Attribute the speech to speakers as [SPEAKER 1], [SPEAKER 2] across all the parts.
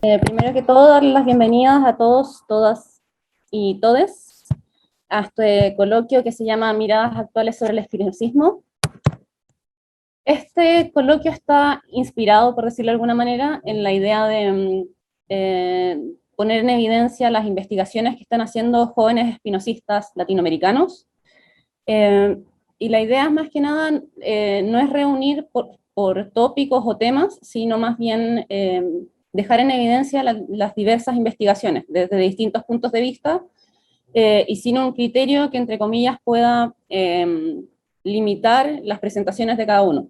[SPEAKER 1] Primero que todo, dar las bienvenidas a todos, todas y todes a este coloquio que se llama Miradas actuales sobre el espinosismo. Este coloquio está inspirado, por decirlo de alguna manera, en la idea de poner en evidencia las investigaciones que están haciendo jóvenes espinosistas latinoamericanos. Eh, y la idea más que nada no es reunir por tópicos o temas, sino más bien dejar en evidencia las diversas investigaciones desde distintos puntos de vista y sin un criterio que, entre comillas, pueda limitar las presentaciones de cada uno.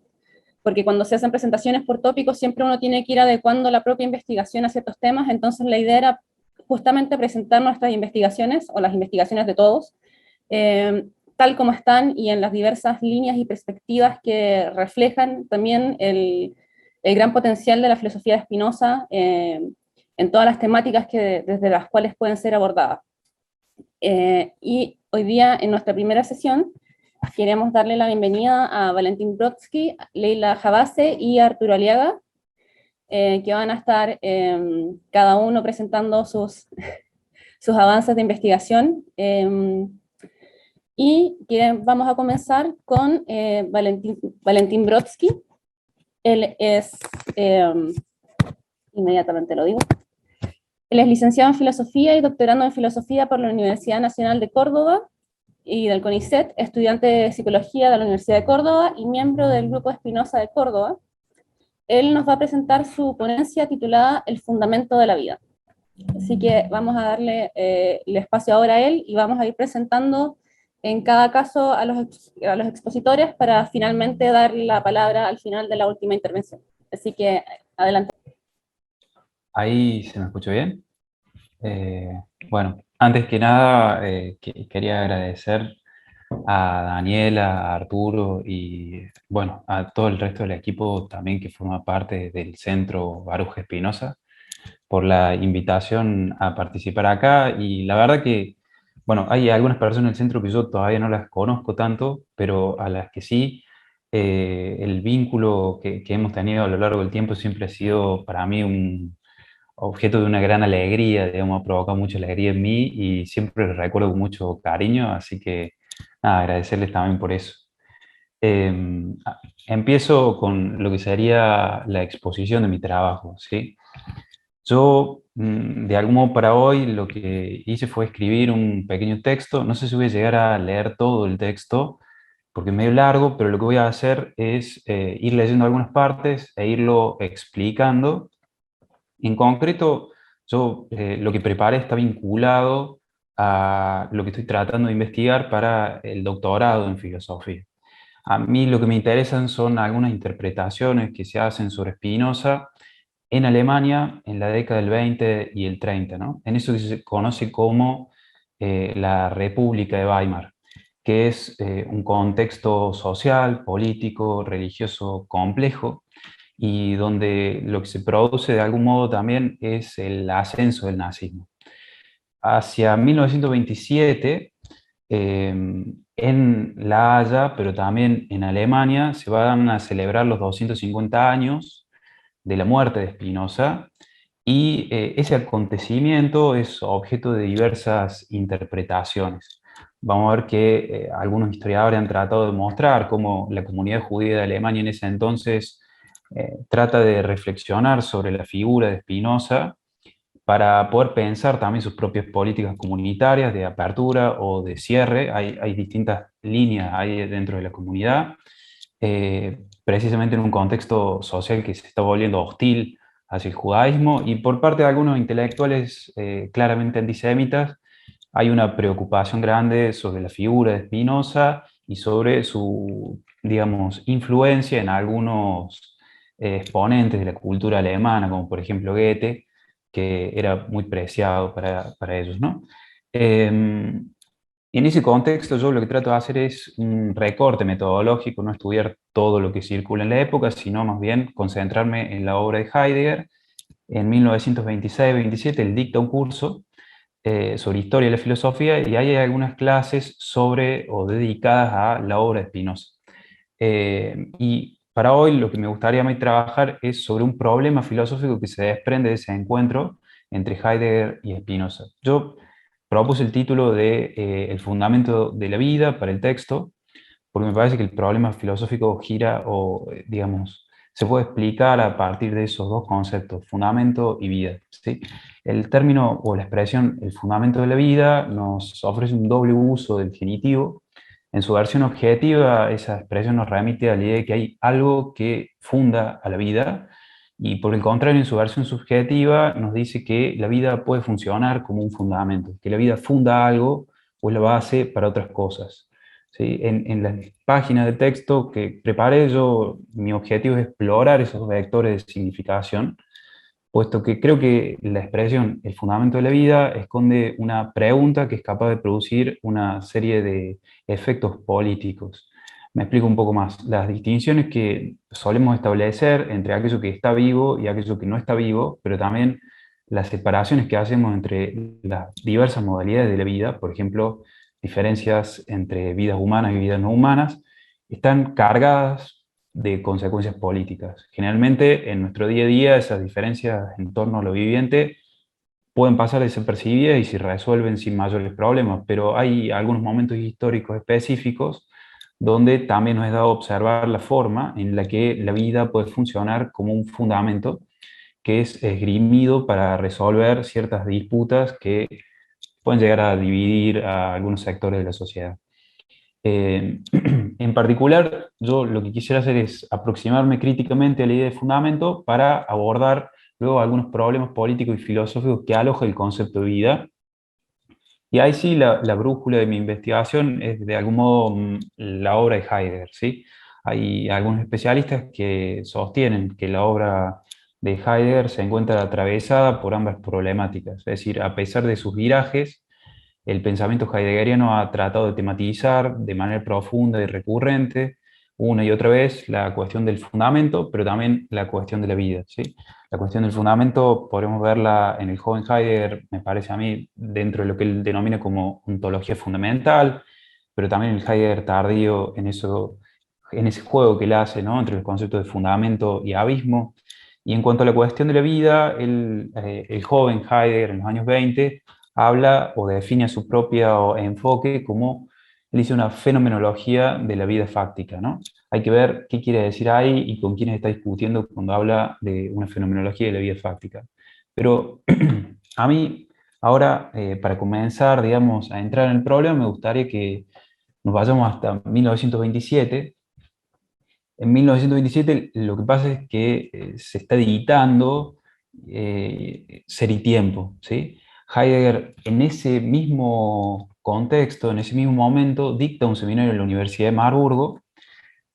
[SPEAKER 1] Porque cuando se hacen presentaciones por tópicos, siempre uno tiene que ir adecuando la propia investigación a ciertos temas, entonces la idea era justamente presentar nuestras investigaciones o las investigaciones de todos tal como están y en las diversas líneas y perspectivas que reflejan también el gran potencial de la filosofía de Spinoza en todas las temáticas desde las cuales pueden ser abordadas. Y hoy día, en nuestra primera sesión, queremos darle la bienvenida a Valentín Brodsky, Leila Jabase y Arturo Aliaga, que van a estar cada uno presentando sus avances de investigación. Y vamos a comenzar con Valentín Brodsky. Él es, eh, inmediatamente lo digo, él es licenciado en Filosofía y doctorando en Filosofía por la Universidad Nacional de Córdoba y del CONICET, estudiante de Psicología de la Universidad de Córdoba y miembro del Grupo Espinosa de Córdoba. Él nos va a presentar su ponencia titulada El fundamento de la vida. Así que vamos a darle el espacio ahora a él y vamos a ir presentando en cada caso a los expositores para finalmente dar la palabra al final de la última intervención. Así que adelante.
[SPEAKER 2] Ahí se me escucha bien. Eh, bueno, antes que nada, quería agradecer a Daniela, a Arturo y bueno, a todo el resto del equipo también que forma parte del Centro Baruch Espinosa por la invitación a participar acá. Y la verdad que, bueno, hay algunas personas en el centro que yo todavía no las conozco tanto, pero a las que sí, el vínculo que hemos tenido a lo largo del tiempo siempre ha sido para mí un objeto de una gran alegría, digamos, ha provocado mucha alegría en mí y siempre lo recuerdo con mucho cariño, así que nada, agradecerles también por eso. Eh, Empiezo con lo que sería la exposición de mi trabajo, ¿sí? Yo, de algún modo para hoy, lo que hice fue escribir un pequeño texto, no sé si voy a llegar a leer todo el texto, porque es medio largo, pero lo que voy a hacer es ir leyendo algunas partes e irlo explicando. En concreto, yo lo que preparé está vinculado a lo que estoy tratando de investigar para el doctorado en filosofía. A mí lo que me interesan son algunas interpretaciones que se hacen sobre Spinoza en Alemania en la década del 20 y el 30, ¿no? En eso que se conoce como la República de Weimar, que es un contexto social, político, religioso complejo, y donde lo que se produce de algún modo también es el ascenso del nazismo. Hacia 1927, en La Haya, pero también en Alemania, se van a celebrar los 250 años de la muerte de Spinoza, y ese acontecimiento es objeto de diversas interpretaciones. Vamos a ver que algunos historiadores han tratado de mostrar cómo la comunidad judía de Alemania en ese entonces trata de reflexionar sobre la figura de Spinoza para poder pensar también sus propias políticas comunitarias de apertura o de cierre. Hay distintas líneas ahí dentro de la comunidad, precisamente en un contexto social que se está volviendo hostil hacia el judaísmo, y por parte de algunos intelectuales claramente antisemitas hay una preocupación grande sobre la figura de Spinoza y sobre su, digamos, influencia en algunos exponentes de la cultura alemana, como por ejemplo Goethe, que era muy preciado para ellos, ¿no? Y en ese contexto yo lo que trato de hacer es un recorte metodológico, no estudiar todo lo que circula en la época, sino más bien concentrarme en la obra de Heidegger. En 1926-27 él dicta un curso sobre historia de la filosofía, y ahí hay algunas clases sobre o dedicadas a la obra de Spinoza. Y para hoy lo que me gustaría a mí trabajar es sobre un problema filosófico que se desprende de ese encuentro entre Heidegger y Spinoza. Yo propuse el título de El fundamento de la vida para el texto, porque me parece que el problema filosófico gira o, digamos, se puede explicar a partir de esos dos conceptos, fundamento y vida, ¿sí? El término o la expresión el fundamento de la vida nos ofrece un doble uso del genitivo. En su versión objetiva, esa expresión nos remite a la idea de que hay algo que funda a la vida, y por el contrario, en su versión subjetiva, nos dice que la vida puede funcionar como un fundamento, que la vida funda algo o es la base para otras cosas. ¿Sí? En las páginas de texto que preparé yo, mi objetivo es explorar esos vectores de significación, puesto que creo que la expresión el fundamento de la vida esconde una pregunta que es capaz de producir una serie de efectos políticos. Me explico un poco más. Las distinciones que solemos establecer entre aquello que está vivo y aquello que no está vivo, pero también las separaciones que hacemos entre las diversas modalidades de la vida, por ejemplo, diferencias entre vidas humanas y vidas no humanas, están cargadas de consecuencias políticas. Generalmente en nuestro día a día esas diferencias en torno a lo viviente pueden pasar desapercibidas y se resuelven sin mayores problemas, pero hay algunos momentos históricos específicos donde también nos es dado observar la forma en la que la vida puede funcionar como un fundamento que es esgrimido para resolver ciertas disputas que pueden llegar a dividir a algunos sectores de la sociedad. En particular, yo lo que quisiera hacer es aproximarme críticamente a la idea de fundamento para abordar luego algunos problemas políticos y filosóficos que aloja el concepto de vida. Y ahí sí la brújula de mi investigación es de algún modo la obra de Heidegger, ¿sí? Hay algunos especialistas que sostienen que la obra de Heidegger se encuentra atravesada por ambas problemáticas, es decir, a pesar de sus virajes, el pensamiento heideggeriano ha tratado de tematizar de manera profunda y recurrente una y otra vez la cuestión del fundamento, pero también la cuestión de la vida, ¿sí? La cuestión del fundamento podemos verla en el joven Heidegger, me parece a mí, dentro de lo que él denomina como ontología fundamental, pero también el Heidegger tardío en eso, en ese juego que él hace, ¿no?, entre los conceptos de fundamento y abismo. Y en cuanto a la cuestión de la vida, el joven Heidegger en los años 20 habla o define a su propio enfoque como, él dice, una fenomenología de la vida fáctica, ¿no? Hay que ver qué quiere decir ahí y con quiénes está discutiendo cuando habla de una fenomenología de la vida fáctica. Pero a mí, ahora, para comenzar, digamos, a entrar en el problema, me gustaría que nos vayamos hasta 1927. En 1927 lo que pasa es que se está editando Ser y Tiempo, ¿sí? Heidegger en ese mismo contexto, en ese mismo momento, dicta un seminario en la Universidad de Marburgo,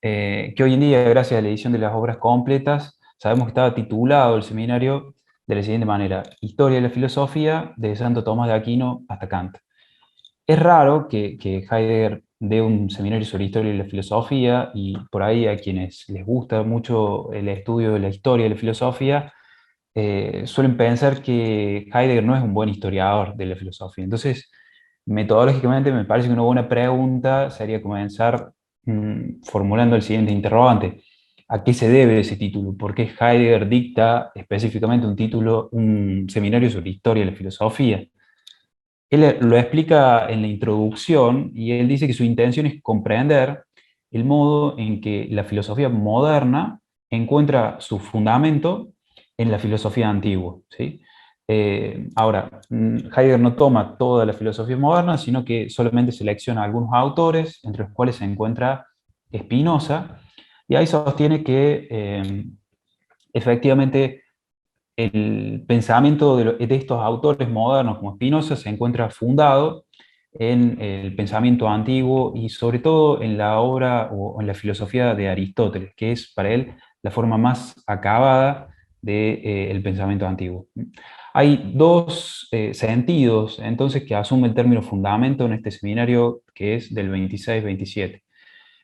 [SPEAKER 2] que hoy en día, gracias a la edición de las obras completas, sabemos que estaba titulado el seminario de la siguiente manera: Historia de la filosofía, de Santo Tomás de Aquino hasta Kant. Es raro que Heidegger dé un seminario sobre historia de la filosofía, y por ahí a quienes les gusta mucho el estudio de la historia de la filosofía, suelen pensar que Heidegger no es un buen historiador de la filosofía. Entonces, metodológicamente me parece que una buena pregunta sería comenzar formulando el siguiente interrogante: ¿a qué se debe ese título? ¿Por qué Heidegger dicta específicamente un título, un seminario sobre historia de la filosofía? Él lo explica en la introducción y él dice que su intención es comprender el modo en que la filosofía moderna encuentra su fundamento en la filosofía antigua, ¿sí? Ahora, Heidegger no toma toda la filosofía moderna, sino que solamente selecciona algunos autores, entre los cuales se encuentra Spinoza, y ahí sostiene que efectivamente el pensamiento de estos autores modernos como Spinoza se encuentra fundado en el pensamiento antiguo y sobre todo en la obra o en la filosofía de Aristóteles, que es para él la forma más acabada del pensamiento antiguo. Hay dos sentidos entonces que asume el término fundamento en este seminario, que es del 26-27.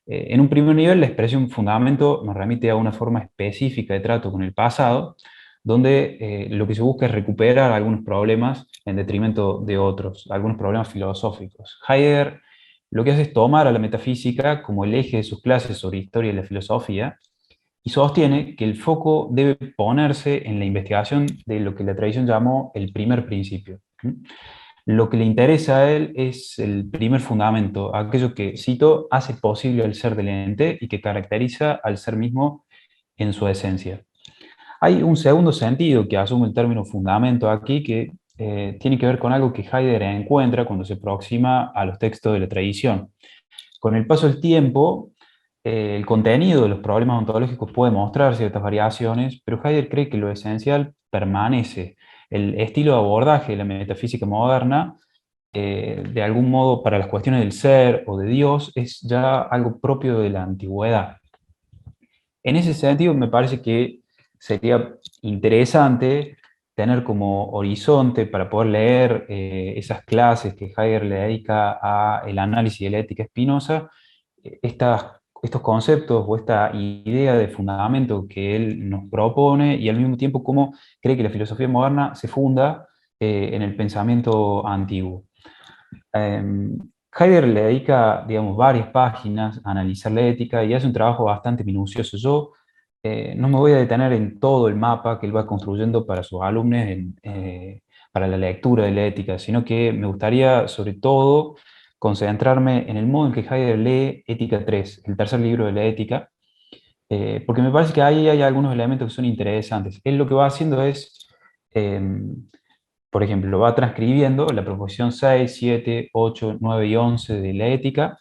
[SPEAKER 2] En un primer nivel, la expresión fundamento nos remite a una forma específica de trato con el pasado, donde lo que se busca es recuperar algunos problemas en detrimento de otros, algunos problemas filosóficos. Heidegger lo que hace es tomar a la metafísica como el eje de sus clases sobre historia y la filosofía, y sostiene que el foco debe ponerse en la investigación de lo que la tradición llamó el primer principio. Lo que le interesa a él es el primer fundamento, aquello que, cito, hace posible el ser del ente y que caracteriza al ser mismo en su esencia. Hay un segundo sentido que asume el término fundamento aquí, que tiene que ver con algo que Heidegger encuentra cuando se aproxima a los textos de la tradición. Con el paso del tiempo, el contenido de los problemas ontológicos puede mostrar ciertas variaciones, pero Heidegger cree que lo esencial permanece. El estilo de abordaje de la metafísica moderna, de algún modo, para las cuestiones del ser o de Dios, es ya algo propio de la antigüedad. En ese sentido, me parece que sería interesante tener como horizonte para poder leer esas clases que Heidegger le dedica al análisis de la ética Spinoza, estos conceptos o esta idea de fundamento que él nos propone y al mismo tiempo cómo cree que la filosofía moderna se funda en el pensamiento antiguo. Heidegger le dedica, digamos, varias páginas a analizar la ética y hace un trabajo bastante minucioso. Yo no me voy a detener en todo el mapa que él va construyendo para sus alumnos para la lectura de la ética, sino que me gustaría, sobre todo, concentrarme en el modo en que Heidegger lee Ética 3, el tercer libro de la ética, porque me parece que ahí hay algunos elementos que son interesantes. Él lo que va haciendo es, por ejemplo, va transcribiendo la proposición 6, 7, 8, 9 y 11 de la ética,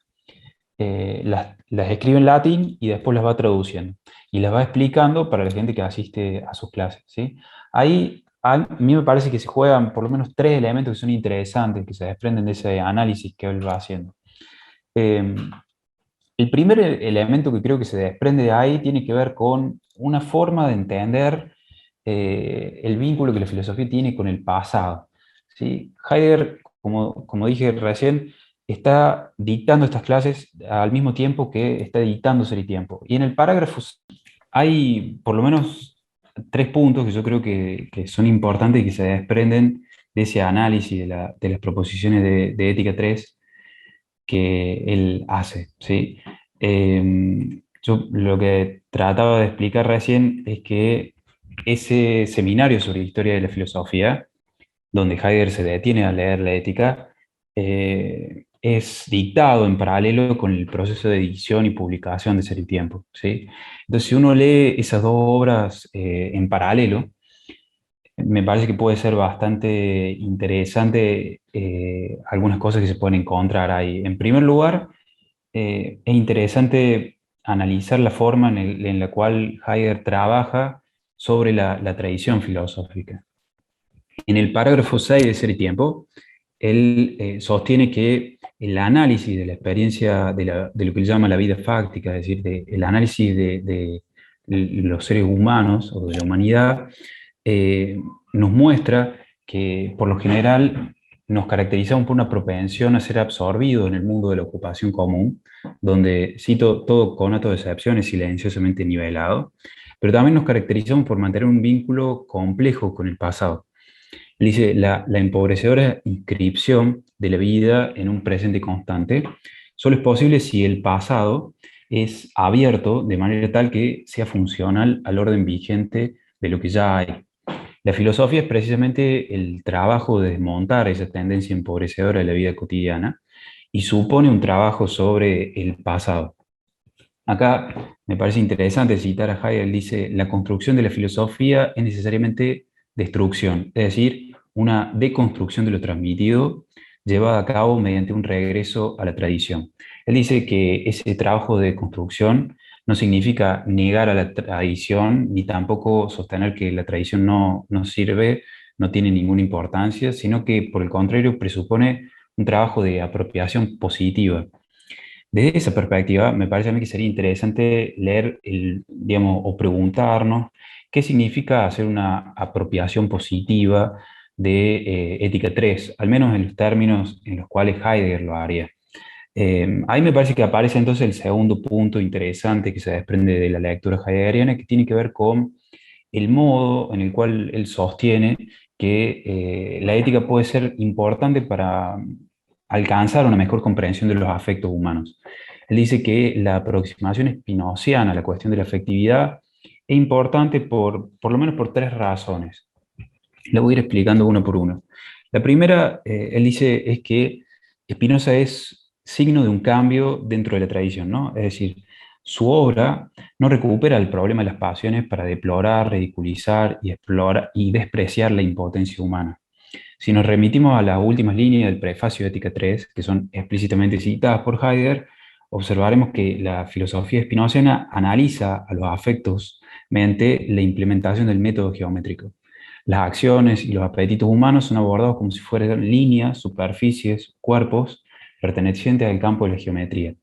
[SPEAKER 2] las escribe en latín y después las va traduciendo. Y las va explicando para la gente que asiste a sus clases, ¿sí? Ahí a mí me parece que se juegan por lo menos tres elementos que son interesantes, que se desprenden de ese análisis que él va haciendo. Eh, el primer elemento que creo que se desprende de ahí tiene que ver con una forma de entender el vínculo que la filosofía tiene con el pasado, ¿sí? Heidegger, como dije recién, está dictando estas clases al mismo tiempo que está dictando Ser y Tiempo. Y en el parágrafo hay por lo menos tres puntos que yo creo que son importantes y que se desprenden de ese análisis de las proposiciones de Ética 3 que él hace, ¿sí? Yo lo que trataba de explicar recién es que ese seminario sobre historia de la filosofía, donde Heidegger se detiene a leer la ética, es dictado en paralelo con el proceso de edición y publicación de Ser y Tiempo, ¿sí? Entonces, si uno lee esas dos obras en paralelo, me parece que puede ser bastante interesante algunas cosas que se pueden encontrar ahí. En primer lugar, es interesante analizar la forma en la cual Heidegger trabaja sobre la tradición filosófica. En el parágrafo 6 de Ser y Tiempo, él sostiene que el análisis de la experiencia de lo que él llama la vida fáctica, es decir, el análisis de los seres humanos o de la humanidad, eh, nos muestra que por lo general nos caracterizamos por una propensión a ser absorbidos en el mundo de la ocupación común, donde, cito, todo conato de excepción es silenciosamente nivelado, pero también nos caracterizamos por mantener un vínculo complejo con el pasado. Él dice, la empobrecedora inscripción de la vida en un presente constante solo es posible si el pasado es abierto de manera tal que sea funcional al orden vigente de lo que ya hay. La filosofía es precisamente el trabajo de desmontar esa tendencia empobrecedora de la vida cotidiana y supone un trabajo sobre el pasado. Acá me parece interesante citar a Heidegger, dice, la construcción de la filosofía es necesariamente destrucción, es decir, una deconstrucción de lo transmitido llevada a cabo mediante un regreso a la tradición. Él dice que ese trabajo de construcción no significa negar a la tradición, ni tampoco sostener que la tradición no sirve, no tiene ninguna importancia, sino que por el contrario presupone un trabajo de apropiación positiva. Desde esa perspectiva, me parece a mí que sería interesante leer, digamos, o preguntarnos qué significa hacer una apropiación positiva de Ética 3, al menos en los términos en los cuales Heidegger lo haría. Ahí me parece que aparece entonces el segundo punto interesante que se desprende de la lectura heideggeriana, que tiene que ver con el modo en el cual él sostiene que la ética puede ser importante para alcanzar una mejor comprensión de los afectos humanos. Él dice que la aproximación spinoziana a la cuestión de la afectividad es importante por lo menos por tres razones. La voy a ir explicando uno por uno. La primera, él dice, es que Spinoza es signo de un cambio dentro de la tradición, ¿no? Es decir, su obra no recupera el problema de las pasiones para deplorar, ridiculizar y explorar y despreciar la impotencia humana. Si nos remitimos a las últimas líneas del prefacio de Ética 3, que son explícitamente citadas por Heidegger, observaremos que la filosofía spinociana analiza a los afectos mediante la implementación del método geométrico. Las acciones y los apetitos humanos son abordados como si fueran líneas, superficies, cuerpos pertenecientes al campo de la geometría.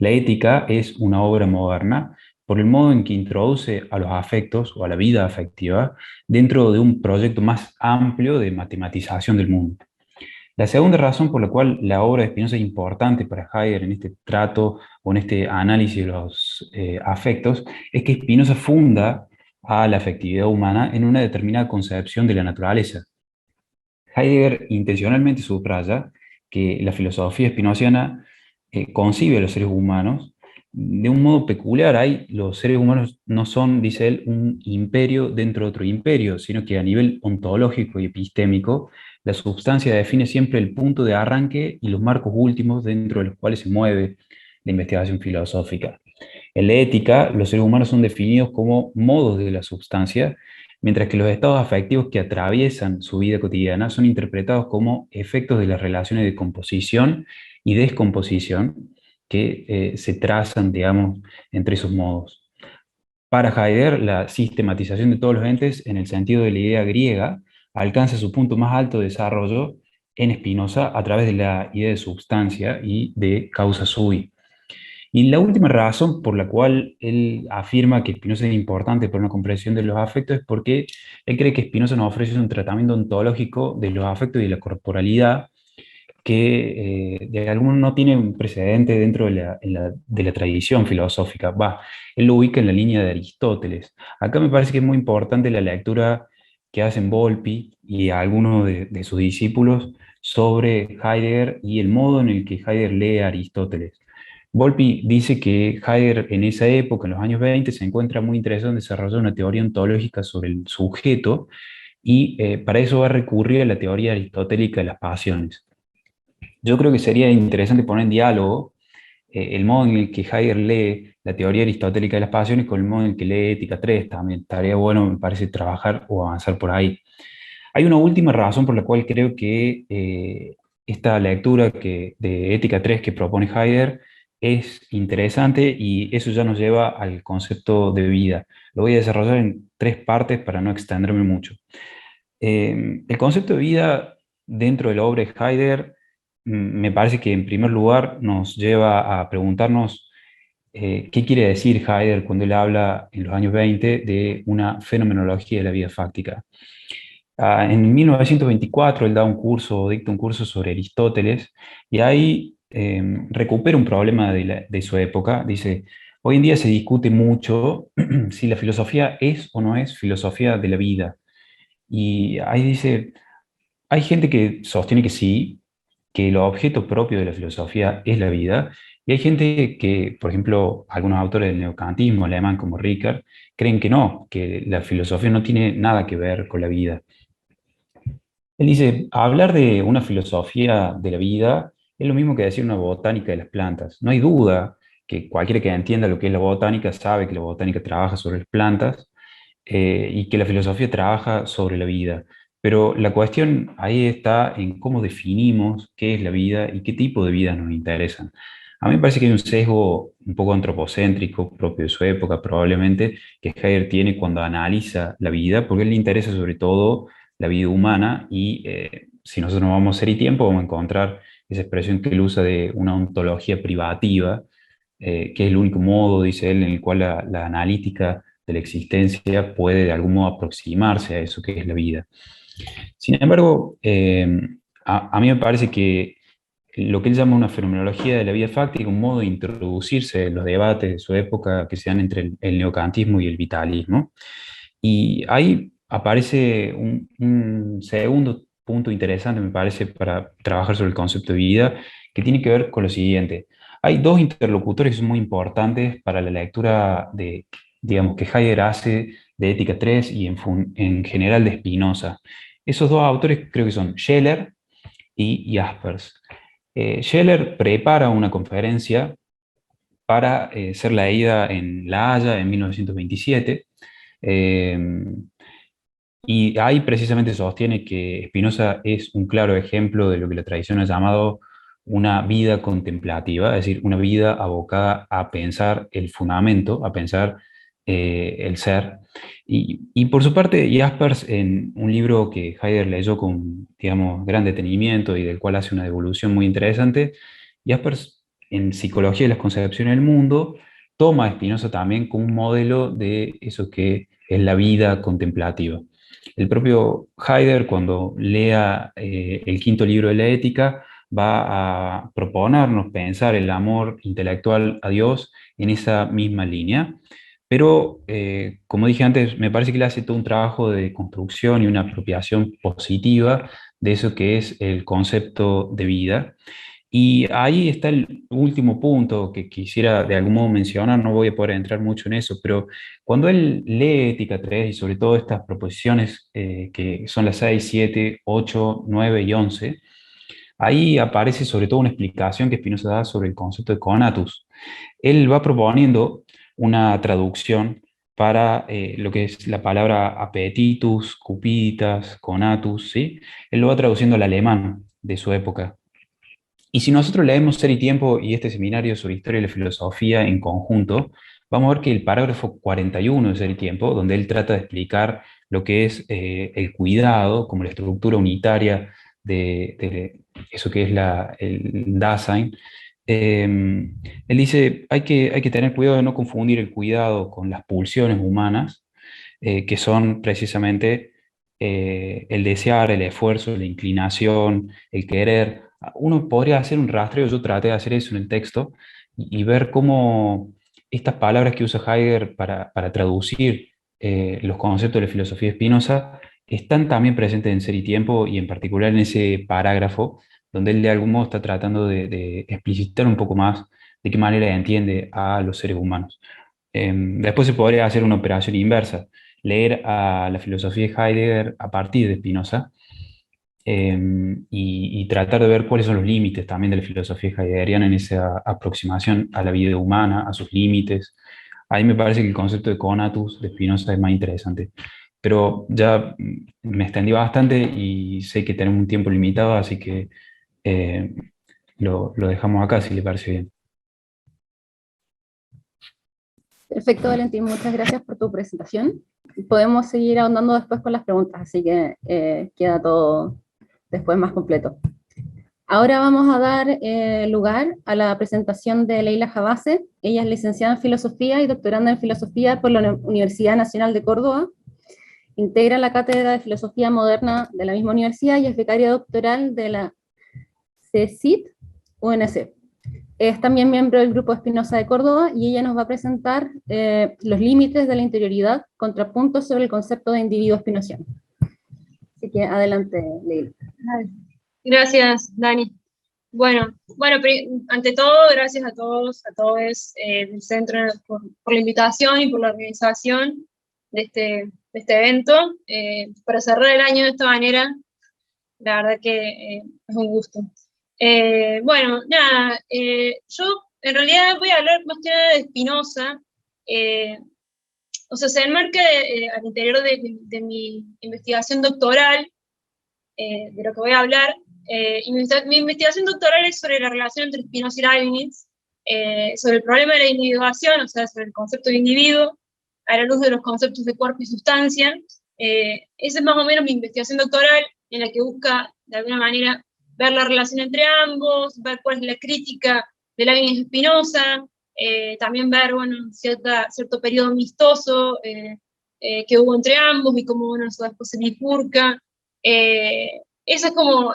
[SPEAKER 2] La ética es una obra moderna por el modo en que introduce a los afectos o a la vida afectiva dentro de un proyecto más amplio de matematización del mundo. La segunda razón por la cual la obra de Spinoza es importante para Heidegger en este trato o en este análisis de los afectos es que Spinoza funda a la afectividad humana en una determinada concepción de la naturaleza. Heidegger intencionalmente subraya que la filosofía spinoziana concibe a los seres humanos de un modo peculiar. Los seres humanos no son, dice él, un imperio dentro de otro imperio, sino que a nivel ontológico y epistémico, la substancia define siempre el punto de arranque y los marcos últimos dentro de los cuales se mueve la investigación filosófica. En la ética, los seres humanos son definidos como modos de la substancia, mientras que los estados afectivos que atraviesan su vida cotidiana son interpretados como efectos de las relaciones de composición y descomposición que se trazan, digamos, entre esos modos. Para Heidegger, la sistematización de todos los entes, en el sentido de la idea griega, alcanza su punto más alto de desarrollo en Spinoza a través de la idea de substancia y de causa sui. Y la última razón por la cual él afirma que Spinoza es importante para una comprensión de los afectos es porque él cree que Spinoza nos ofrece un tratamiento ontológico de los afectos y de la corporalidad que de algún modo no tiene un precedente dentro de la tradición filosófica. Él lo ubica en la línea de Aristóteles. Acá me parece que es muy importante la lectura que hacen Volpi y algunos de sus discípulos sobre Heidegger y el modo en el que Heidegger lee a Aristóteles. Volpi dice que Heidegger en esa época, en los años 20, se encuentra muy interesado en desarrollar una teoría ontológica sobre el sujeto y para eso va a recurrir a la teoría aristotélica de las pasiones. Yo creo que sería interesante poner en diálogo el modo en el que Heidegger lee la teoría aristotélica de las pasiones con el modo en el que lee Ética 3. También estaría bueno, me parece, trabajar o avanzar por ahí. Hay una última razón por la cual creo que esta lectura de Ética 3 que propone Heidegger es interesante y eso ya nos lleva al concepto de vida. Lo voy a desarrollar en tres partes para no extenderme mucho. El concepto de vida dentro de la obra de Heidegger me parece que en primer lugar nos lleva a preguntarnos qué quiere decir Heidegger cuando él habla en los años 20 de una fenomenología de la vida fáctica. En 1924 él da un curso, dicta un curso sobre Aristóteles y ahí recupera un problema de su época. Dice, hoy en día se discute mucho si la filosofía es o no es filosofía de la vida. Y ahí dice, hay gente que sostiene que sí, que el objeto propio de la filosofía es la vida, y hay gente que, por ejemplo, algunos autores del neocantismo alemán como Rickert, creen que no, que la filosofía no tiene nada que ver con la vida. Él dice, hablar de una filosofía de la vida es lo mismo que decir una botánica de las plantas. No hay duda que cualquiera que entienda lo que es la botánica sabe que la botánica trabaja sobre las plantas y que la filosofía trabaja sobre la vida. Pero la cuestión ahí está en cómo definimos qué es la vida y qué tipo de vida nos interesan. A mí me parece que hay un sesgo un poco antropocéntrico propio de su época, probablemente, que Heidegger tiene cuando analiza la vida, porque a él le interesa sobre todo la vida humana y si nosotros nos vamos a Ser y Tiempo, vamos a encontrar esa expresión que él usa de una ontología privativa, que es el único modo, dice él, en el cual la analítica de la existencia puede de algún modo aproximarse a eso que es la vida. Sin embargo, a mí me parece que lo que él llama una fenomenología de la vida fáctica, un modo de introducirse en los debates de su época que se dan entre el neocantismo y el vitalismo. Y ahí aparece un segundo punto interesante, me parece, para trabajar sobre el concepto de vida, que tiene que ver con lo siguiente. Hay dos interlocutores que son muy importantes para la lectura digamos, que Heidegger hace de Ética 3 y en general de Spinoza. Esos dos autores creo que son Scheler y Jaspers. Scheler prepara una conferencia para ser leída en La Haya en 1927. eh, y ahí precisamente sostiene que Spinoza es un claro ejemplo de lo que la tradición ha llamado una vida contemplativa, es decir, una vida abocada a pensar el fundamento, a pensar el ser. Y por su parte, Jaspers, en un libro que Heidegger leyó con, digamos, gran detenimiento y del cual hace una devolución muy interesante, Jaspers, en Psicología y las concepciones del mundo, toma a Spinoza también como un modelo de eso que es la vida contemplativa. El propio Heidegger, cuando lea el quinto libro de la ética, va a proponernos pensar el amor intelectual a Dios en esa misma línea. Pero, como dije antes, me parece que él hace todo un trabajo de construcción y una apropiación positiva de eso que es el concepto de vida. Y ahí está el último punto que quisiera de algún modo mencionar, no voy a poder entrar mucho en eso, pero cuando él lee Ética 3 y sobre todo estas proposiciones que son las 6, 7, 8, 9 y 11, ahí aparece sobre todo una explicación que Spinoza da sobre el concepto de conatus. Él va proponiendo una traducción para lo que es la palabra appetitus, cupiditas, conatus, ¿sí? Él lo va traduciendo al alemán de su época. Y si nosotros leemos Ser y Tiempo y este seminario sobre historia y la filosofía en conjunto, vamos a ver que el parágrafo 41 de Ser y Tiempo, donde él trata de explicar lo que es el cuidado como la estructura unitaria de eso que es el Dasein, él dice, hay que tener cuidado de no confundir el cuidado con las pulsiones humanas, que son precisamente el desear, el esfuerzo, la inclinación, el querer. Uno podría hacer un rastreo, yo traté de hacer eso en el texto, y ver cómo estas palabras que usa Heidegger para traducir los conceptos de la filosofía de Spinoza están también presentes en Ser y Tiempo y en particular en ese parágrafo donde él de algún modo está tratando de explicitar un poco más de qué manera entiende a los seres humanos. Después se podría hacer una operación inversa, leer a la filosofía de Heidegger a partir de Spinoza, y tratar de ver cuáles son los límites también de la filosofía heideggeriana en esa aproximación a la vida humana, a sus límites. Ahí me parece que el concepto de conatus de Spinoza es más interesante. Pero ya me extendí bastante y sé que tenemos un tiempo limitado, así que eh, lo dejamos acá, si le parece bien.
[SPEAKER 1] Perfecto, Valentín, muchas gracias por tu presentación. Podemos seguir ahondando después con las preguntas, así que queda todo después más completo. Ahora vamos a dar lugar a la presentación de Leila Jabase. Ella es licenciada en Filosofía y doctoranda en Filosofía por la Universidad Nacional de Córdoba. Integra la Cátedra de Filosofía Moderna de la misma universidad y es becaria doctoral de la CSIC-UNC. Es también miembro del Grupo Spinoza de Córdoba y ella nos va a presentar los límites de la interioridad, contrapuntos sobre el concepto de individuo spinoziano. Así que adelante, Leila.
[SPEAKER 3] Gracias, Dani. Bueno, ante todo, gracias a todos del centro por la invitación y por la organización de este evento. Para cerrar el año de esta manera, la verdad que es un gusto. Bueno, nada, yo en realidad voy a hablar más que nada de Spinoza. O sea, se enmarca al interior de mi investigación doctoral, de lo que voy a hablar. Mi investigación doctoral es sobre la relación entre Spinoza y Leibniz, sobre el problema de la individuación, o sea, sobre el concepto de individuo, a la luz de los conceptos de cuerpo y sustancia. Esa es más o menos mi investigación doctoral, en la que busca, de alguna manera, ver la relación entre ambos, ver cuál es la crítica de Leibniz y Spinoza, también ver, bueno, cierto periodo amistoso que hubo entre ambos y cómo, bueno, eso después se bifurca. Eso es como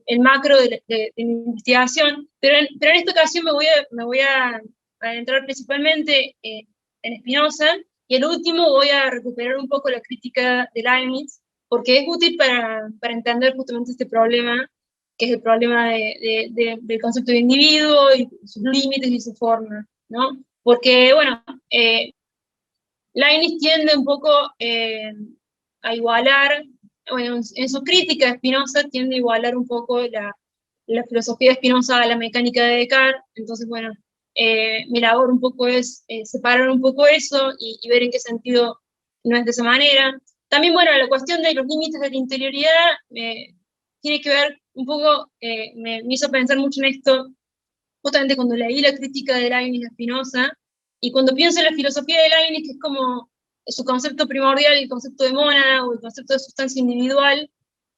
[SPEAKER 3] el macro de mi investigación, pero en esta ocasión me voy a adentrar principalmente en Spinoza, y el último voy a recuperar un poco la crítica de Leibniz, porque es útil para entender justamente este problema, que es el problema del concepto de individuo y sus límites y su forma, ¿no? Porque, bueno, Leibniz tiende un poco a igualar, bueno, en su crítica de Spinoza tiende a igualar un poco la filosofía de Spinoza a la mecánica de Descartes. Entonces, bueno, mi labor un poco es separar un poco eso y ver en qué sentido no es de esa manera. También, bueno, la cuestión de los límites de la interioridad tiene que ver un poco, me hizo pensar mucho en esto, justamente cuando leí la crítica de Leibniz a Spinoza, y cuando pienso en la filosofía de Leibniz, que es como su concepto primordial, el concepto de mónada o el concepto de sustancia individual,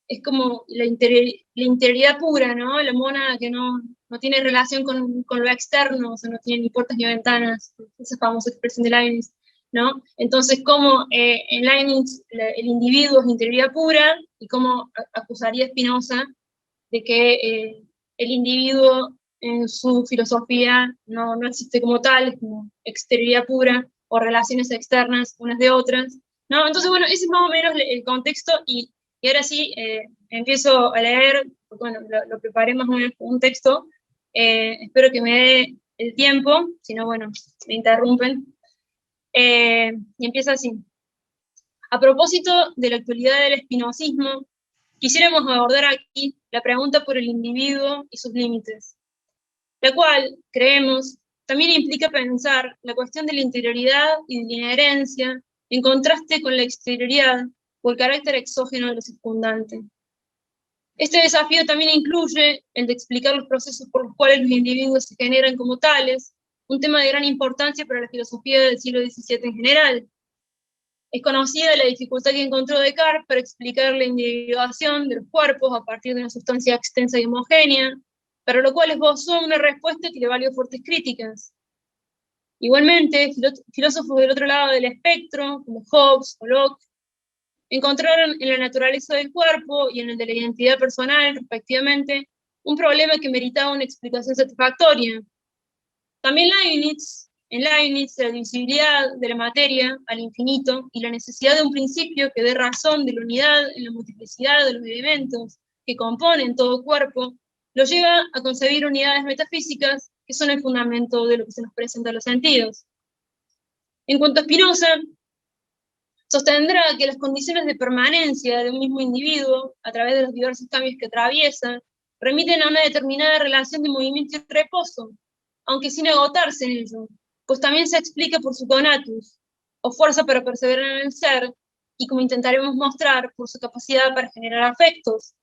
[SPEAKER 3] es como la interioridad pura, ¿no? La mónada que no tiene relación con lo externo, o sea, no tiene ni puertas ni ventanas, esa famosa expresión de Leibniz, ¿no? Entonces, como en Leibniz el individuo es interioridad pura, y cómo acusaría Spinoza de que el individuo en su filosofía no existe como tal, es como exterioridad pura o relaciones externas unas de otras, ¿no? Entonces, bueno, ese es más o menos el contexto, y ahora sí empiezo a leer, bueno, lo preparé más o menos como un texto, espero que me dé el tiempo, si no, bueno, me interrumpen, y empieza así. A propósito de la actualidad del espinosismo, quisiéramos abordar aquí la pregunta por el individuo y sus límites, la cual, creemos, también implica pensar la cuestión de la interioridad y de la inherencia en contraste con la exterioridad o el carácter exógeno de lo circundante. Este desafío también incluye el de explicar los procesos por los cuales los individuos se generan como tales, un tema de gran importancia para la filosofía del siglo XVII en general. Es conocida la dificultad que encontró Descartes para explicar la individuación de los cuerpos a partir de una sustancia extensa y homogénea, para lo cual esbozó una respuesta que le valió fuertes críticas. Igualmente, filósofos del otro lado del espectro, como Hobbes o Locke, encontraron en la naturaleza del cuerpo y en el de la identidad personal, respectivamente, un problema que meritaba una explicación satisfactoria. También en Leibniz, la divisibilidad de la materia al infinito y la necesidad de un principio que dé razón de la unidad en la multiplicidad de los elementos que componen todo cuerpo, lo lleva a concebir unidades metafísicas que son el fundamento de lo que se nos presenta a los sentidos. En cuanto a Spinoza, sostendrá que las condiciones de permanencia de un mismo individuo, a través de los diversos cambios que atraviesa, remiten a una determinada relación de movimiento y reposo, aunque sin agotarse en ello, pues también se explica por su conatus, o fuerza para perseverar en el ser, y como intentaremos mostrar, por su capacidad para generar afectos.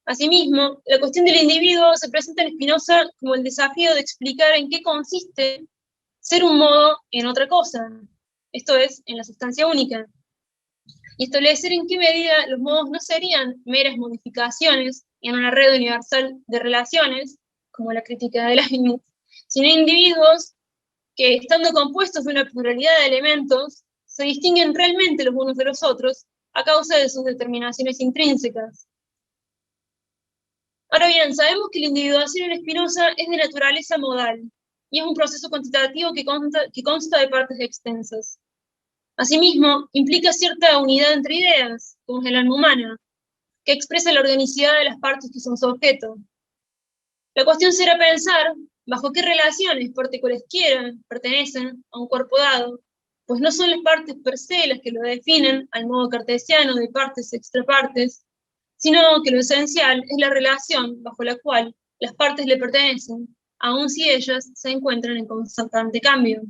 [SPEAKER 3] Asimismo, la cuestión del individuo se presenta en Spinoza como el desafío de explicar en qué consiste ser un modo en otra cosa, esto es, en la sustancia única, y establecer en qué medida los modos no serían meras modificaciones en una red universal de relaciones, como la crítica de Leibniz, sino individuos que, estando compuestos de una pluralidad de elementos, se distinguen realmente los unos de los otros a causa de sus determinaciones intrínsecas. Ahora bien, sabemos que la individuación en Spinoza es de naturaleza modal, y es un proceso cuantitativo que consta de partes extensas. Asimismo, implica cierta unidad entre ideas, como es el alma humana, que expresa la organicidad de las partes que son su objeto. La cuestión será pensar bajo qué relaciones, partes quieran, pertenecen a un cuerpo dado, pues no son las partes per se las que lo definen al modo cartesiano de partes extrapartes, sino que lo esencial es la relación bajo la cual las partes le pertenecen, aun si ellas se encuentran en constante cambio.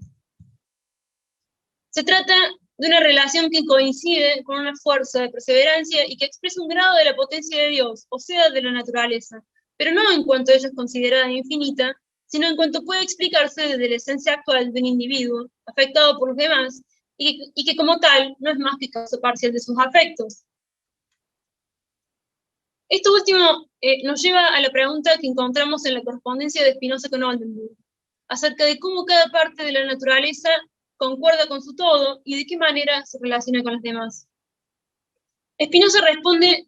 [SPEAKER 3] Se trata de una relación que coincide con una fuerza de perseverancia y que expresa un grado de la potencia de Dios, o sea, de la naturaleza, pero no en cuanto ella es considerada infinita, sino en cuanto puede explicarse desde la esencia actual de un individuo afectado por los demás y que como tal no es más que causa parcial de sus afectos. Esto último nos lleva a la pregunta que encontramos en la correspondencia de Spinoza con Oldenburg, acerca de cómo cada parte de la naturaleza concuerda con su todo y de qué manera se relaciona con los demás. Spinoza responde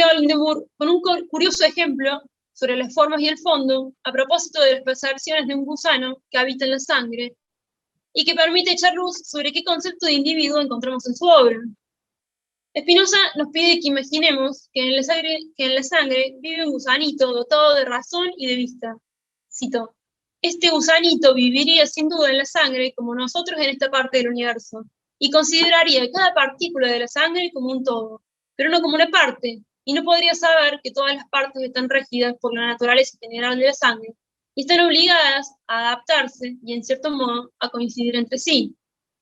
[SPEAKER 3] a Oldenburg con un curioso ejemplo sobre las formas y el fondo, a propósito de las percepciones de un gusano que habita en la sangre, y que permite echar luz sobre qué concepto de individuo encontramos en su obra. Spinoza nos pide que imaginemos que en la sangre vive un gusanito dotado de razón y de vista. Cito: este gusanito viviría sin duda en la sangre como nosotros en esta parte del universo, y consideraría cada partícula de la sangre como un todo, pero no como una parte, y no podría saber que todas las partes están regidas por la naturaleza general de la sangre, y están obligadas a adaptarse y en cierto modo a coincidir entre sí.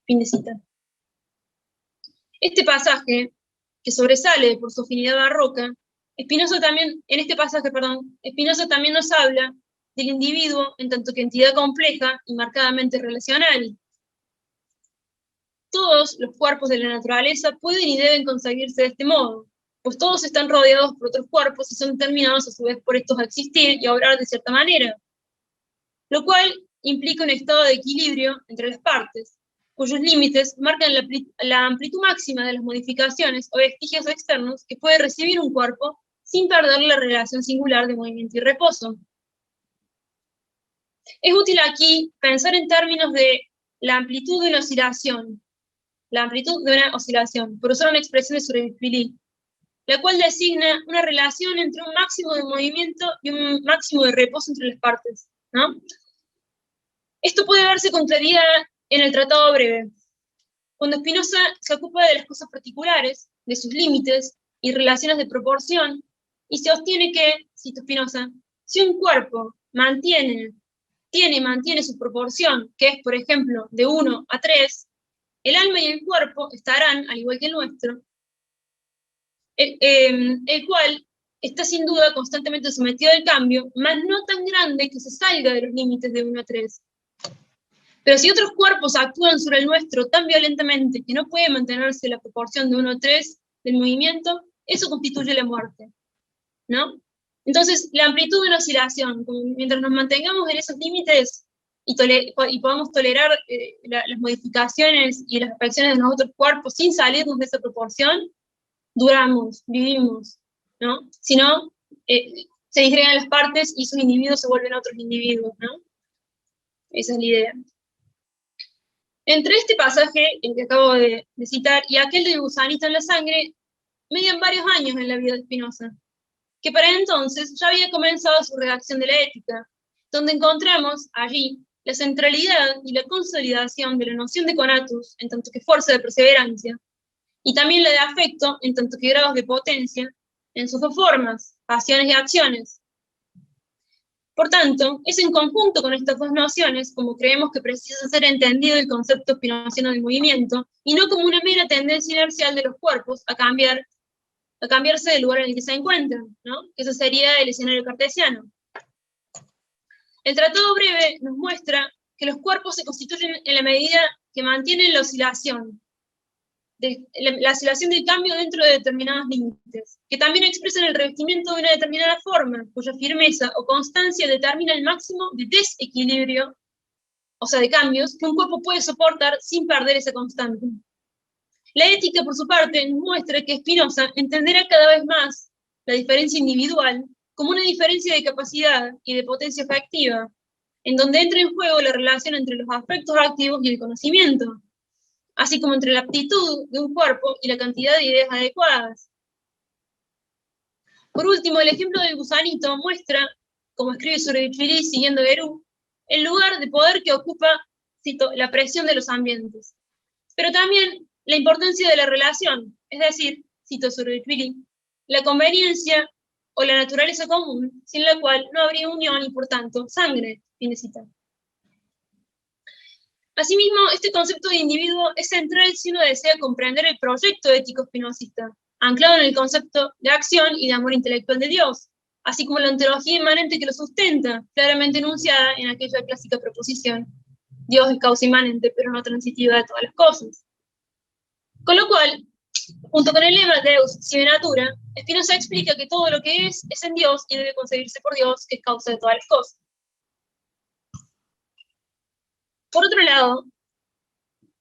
[SPEAKER 3] Fin de cita. Este pasaje, que sobresale por su afinidad barroca, Spinoza también nos habla del individuo en tanto que entidad compleja y marcadamente relacional. Todos los cuerpos de la naturaleza pueden y deben concebirse de este modo, pues todos están rodeados por otros cuerpos y son determinados a su vez por estos a existir y a obrar de cierta manera, lo cual implica un estado de equilibrio entre las partes, cuyos límites marcan la amplitud máxima de las modificaciones o vestigios externos que puede recibir un cuerpo sin perder la relación singular de movimiento y reposo. Es útil aquí pensar en términos de la amplitud de una oscilación, por usar una expresión de Surevich-Vili, la cual designa una relación entre un máximo de movimiento y un máximo de reposo entre las partes, ¿no? Esto puede verse con claridad en el Tratado Breve, cuando Spinoza se ocupa de las cosas particulares, de sus límites y relaciones de proporción, y se sostiene que, cito Spinoza, si un cuerpo mantiene su proporción, que es, por ejemplo, de 1 a 3, el alma y el cuerpo estarán, al igual que el nuestro, el cual está sin duda constantemente sometido al cambio, mas no tan grande que se salga de los límites de 1 a 3. Pero si otros cuerpos actúan sobre el nuestro tan violentamente que no puede mantenerse la proporción de 1 a 3 del movimiento, eso constituye la muerte, ¿no? Entonces, la amplitud de una oscilación, mientras nos mantengamos en esos límites y podamos tolerar las modificaciones y las afecciones de los otros cuerpos sin salirnos de esa proporción, duramos, vivimos, ¿no? Si no, se disgregan las partes y esos individuos se vuelven otros individuos, ¿no? Esa es la idea. Entre este pasaje, el que acabo de citar, y aquel del gusanito en la sangre, median varios años en la vida de Spinoza, que para entonces ya había comenzado su redacción de la Ética, donde encontramos allí la centralidad y la consolidación de la noción de conatus en tanto que fuerza de perseverancia, y también la de afecto en tanto que grados de potencia en sus dos formas, pasiones y acciones. Por tanto, es en conjunto con estas dos nociones como creemos que precisa ser entendido el concepto spinociano del movimiento, y no como una mera tendencia inercial de los cuerpos a cambiarse del lugar en el que se encuentran, ¿no? Eso sería el escenario cartesiano. El Tratado Breve nos muestra que los cuerpos se constituyen en la medida que mantienen la oscilación del cambio dentro de determinados límites, que también expresan el revestimiento de una determinada forma, cuya firmeza o constancia determina el máximo de desequilibrio, o sea, de cambios, que un cuerpo puede soportar sin perder esa constante. La Ética, por su parte, nos muestra que Spinoza entenderá cada vez más la diferencia individual como una diferencia de capacidad y de potencia afectiva, en donde entra en juego la relación entre los aspectos activos y el conocimiento, así como entre la aptitud de un cuerpo y la cantidad de ideas adecuadas. Por último, el ejemplo del gusanito muestra, como escribe Surevich-Vili siguiendo Guerú, el lugar de poder que ocupa, cito, la presión de los ambientes, pero también la importancia de la relación, es decir, cito Surevich-Vili, la conveniencia o la naturaleza común, sin la cual no habría unión y por tanto sangre, fin de cita. Asimismo, este concepto de individuo es central si uno desea comprender el proyecto ético spinozista, anclado en el concepto de acción y de amor intelectual de Dios, así como la ontología inmanente que lo sustenta, claramente enunciada en aquella clásica proposición: Dios es causa inmanente, pero no transitiva de todas las cosas. Con lo cual, junto con el lema Deus sive natura, Spinoza explica que todo lo que es en Dios y debe concebirse por Dios, que es causa de todas las cosas. Por otro lado,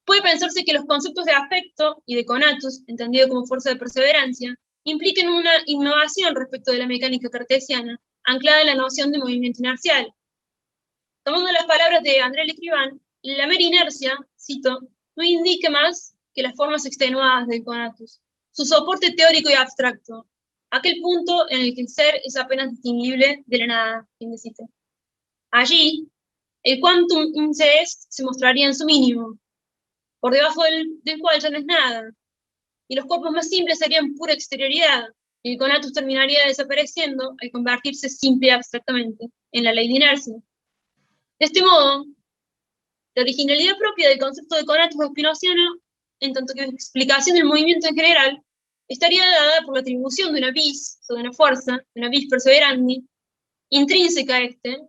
[SPEAKER 3] puede pensarse que los conceptos de afecto y de conatus, entendido como fuerza de perseverancia, impliquen una innovación respecto de la mecánica cartesiana, anclada en la noción de movimiento inercial. Tomando las palabras de André Lecrivan, la mera inercia, cito, no indica más que las formas extenuadas del conatus, su soporte teórico y abstracto, aquel punto en el que el ser es apenas distinguible de la nada, fin de cita. Allí, el quantum inces se mostraría en su mínimo, por debajo del cual ya no es nada, y los cuerpos más simples serían pura exterioridad, y el conatus terminaría desapareciendo al convertirse simple abstractamente en la ley de inercia. De este modo, la originalidad propia del concepto de conatus spinosiano, en tanto que explicación del movimiento en general, estaría dada por la atribución de una vis, o de una fuerza, de una vis perseverandi, intrínseca a este,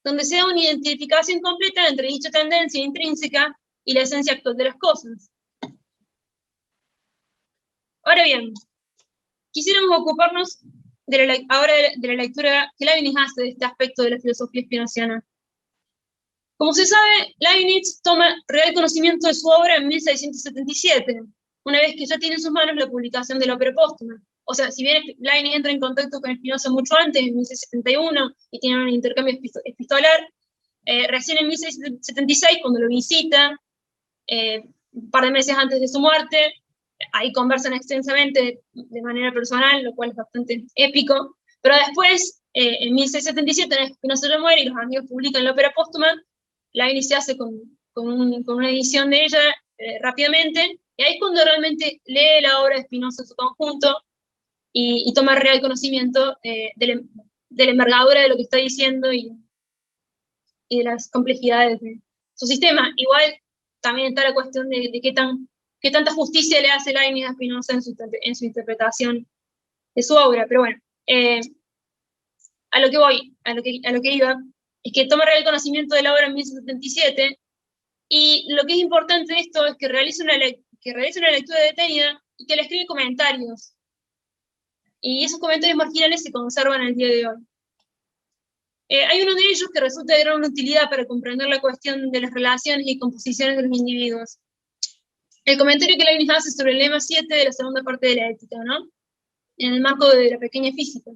[SPEAKER 3] donde se da una identificación completa entre dicha tendencia intrínseca y la esencia actual de las cosas. Ahora bien, quisiéramos ocuparnos ahora de la lectura que Leibniz hace de este aspecto de la filosofía spinosiana. Como se sabe, Leibniz toma real conocimiento de su obra en 1677, una vez que ya tiene en sus manos la publicación de la ópera póstuma. O sea, si bien Leibniz entra en contacto con Spinoza mucho antes, en 1671, y tienen un intercambio epistolar, recién en 1676, cuando lo visita, un par de meses antes de su muerte, ahí conversan extensamente de manera personal, lo cual es bastante épico, pero después, en 1677, Spinoza ya muere y los amigos publican la ópera póstuma. Leibniz se hace con una edición de ella rápidamente, y ahí es cuando realmente lee la obra de Spinoza en su conjunto y toma real conocimiento de la envergadura de lo que está diciendo y de las complejidades de su sistema. Igual también está la cuestión de qué tanta justicia le hace Leibniz a Spinoza en su interpretación de su obra. Pero bueno, a lo que iba, es que toma real conocimiento de la obra en 1677, y lo que es importante de esto es que realiza una lectura detenida y que le escribe comentarios. Y esos comentarios marginales se conservan al día de hoy. Hay uno de ellos que resulta de gran utilidad para comprender la cuestión de las relaciones y composiciones de los individuos. El comentario que Leibniz hace sobre el lema 7 de la segunda parte de la ética, ¿no? En el marco de la pequeña física.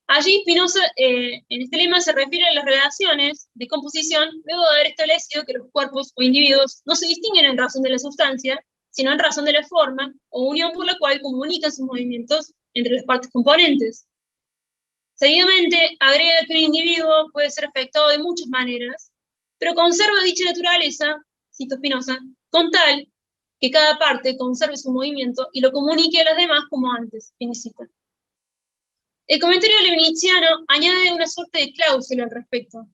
[SPEAKER 3] Allí Spinoza, en este lema, se refiere a las relaciones de composición, luego de haber establecido que los cuerpos o individuos no se distinguen en razón de la sustancia, sino en razón de la forma o unión por la cual comunican sus movimientos entre las partes componentes. Seguidamente, agrega que un individuo puede ser afectado de muchas maneras, pero conserva dicha naturaleza, cito Spinoza, con tal que cada parte conserve su movimiento y lo comunique a las demás como antes, fin de cita. El comentario leibniziano añade una suerte de cláusula al respecto.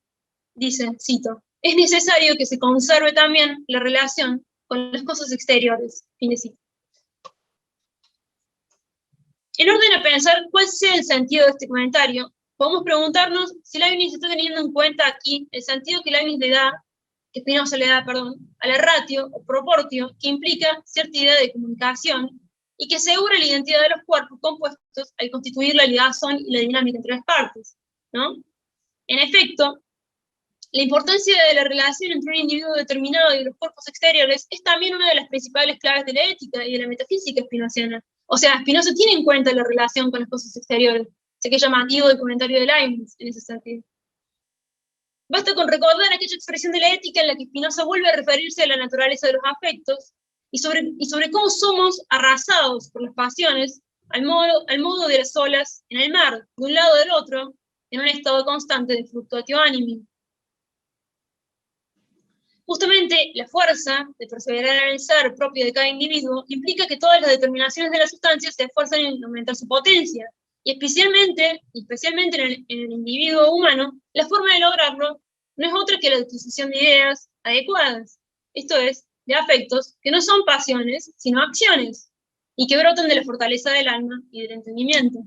[SPEAKER 3] Dice, cito, es necesario que se conserve también la relación con las cosas exteriores, fin de cita. En orden a pensar cuál sea el sentido de este comentario, podemos preguntarnos si Leibniz está teniendo en cuenta aquí el sentido que Spinoza le da, a la ratio o proportio, que implica cierta idea de comunicación y que asegura la identidad de los cuerpos compuestos al constituir la ligazón y la dinámica entre las partes, ¿no? En efecto, la importancia de la relación entre un individuo determinado y los cuerpos exteriores es también una de las principales claves de la ética y de la metafísica spinociana. O sea, Spinoza tiene en cuenta la relación con las cosas exteriores. Sé que es llamativo el comentario de Leibniz en ese sentido. Basta con recordar aquella expresión de la ética en la que Spinoza vuelve a referirse a la naturaleza de los afectos y sobre cómo somos arrasados por las pasiones al modo de las olas en el mar, de un lado o del otro, en un estado constante de fluctuatio animi. Justamente la fuerza de perseverar en el ser propio de cada individuo implica que todas las determinaciones de la sustancia se esfuerzan en aumentar su potencia, y especialmente en el individuo humano, la forma de lograrlo no es otra que la adquisición de ideas adecuadas, esto es, de afectos que no son pasiones, sino acciones, y que brotan de la fortaleza del alma y del entendimiento.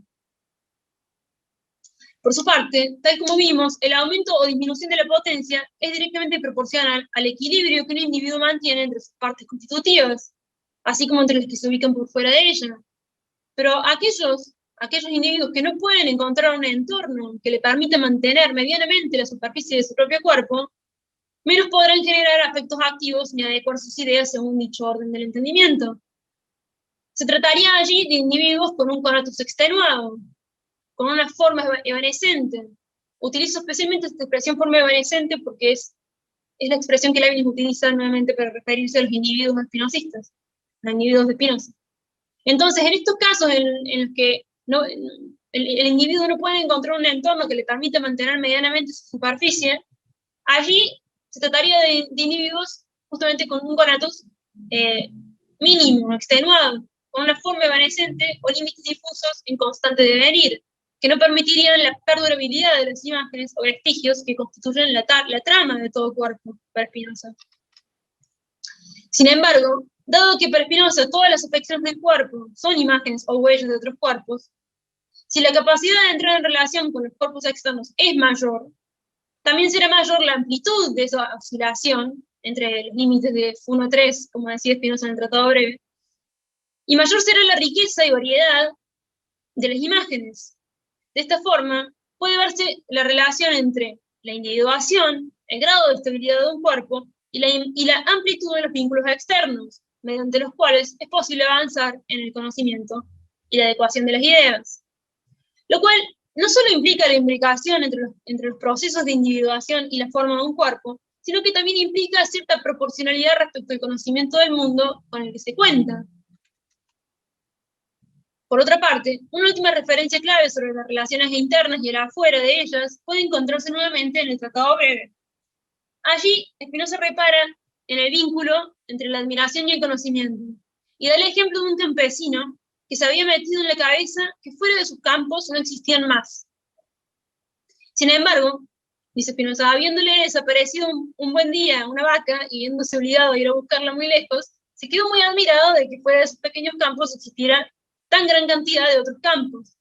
[SPEAKER 3] Por su parte, tal como vimos, el aumento o disminución de la potencia es directamente proporcional al equilibrio que un individuo mantiene entre sus partes constitutivas, así como entre los que se ubican por fuera de ella. Pero aquellos individuos que no pueden encontrar un entorno que le permita mantener medianamente la superficie de su propio cuerpo, menos podrán generar afectos activos ni adecuar sus ideas según dicho orden del entendimiento. Se trataría allí de individuos con un conatus extenuado, con una forma evanescente. Utilizo especialmente esta expresión forma evanescente porque es la expresión que Leibniz utiliza nuevamente para referirse a los individuos espinosistas, los individuos de Spinoza. Entonces, en estos casos en los que el individuo no puede encontrar un entorno que le permita mantener medianamente su superficie, allí se trataría de individuos justamente con un conatus mínimo, extenuado, con una forma evanescente o límites difusos en constante devenir, que no permitirían la perdurabilidad de las imágenes o vestigios que constituyen la trama de todo cuerpo para Spinoza. Sin embargo, dado que para Spinoza todas las afecciones del cuerpo son imágenes o huellas de otros cuerpos, si la capacidad de entrar en relación con los cuerpos externos es mayor, también será mayor la amplitud de esa oscilación entre los límites de 1 a 3, como decía Spinoza en el Tratado Breve, y mayor será la riqueza y variedad de las imágenes. De esta forma, puede verse la relación entre la individuación, el grado de estabilidad de un cuerpo, y la amplitud de los vínculos externos, mediante los cuales es posible avanzar en el conocimiento y la adecuación de las ideas. Lo cual no solo implica la imbricación entre los procesos de individuación y la forma de un cuerpo, sino que también implica cierta proporcionalidad respecto al conocimiento del mundo con el que se cuenta. Por otra parte, una última referencia clave sobre las relaciones internas y el afuera de ellas puede encontrarse nuevamente en el Tratado Breve. Allí, Spinoza repara en el vínculo entre la admiración y el conocimiento, y da el ejemplo de un campesino que se había metido en la cabeza que fuera de sus campos no existían más. Sin embargo, dice Spinoza, habiéndole desaparecido un buen día una vaca y viéndose obligado a ir a buscarla muy lejos, se quedó muy admirado de que fuera de sus pequeños campos existiera tan gran cantidad de otros campos.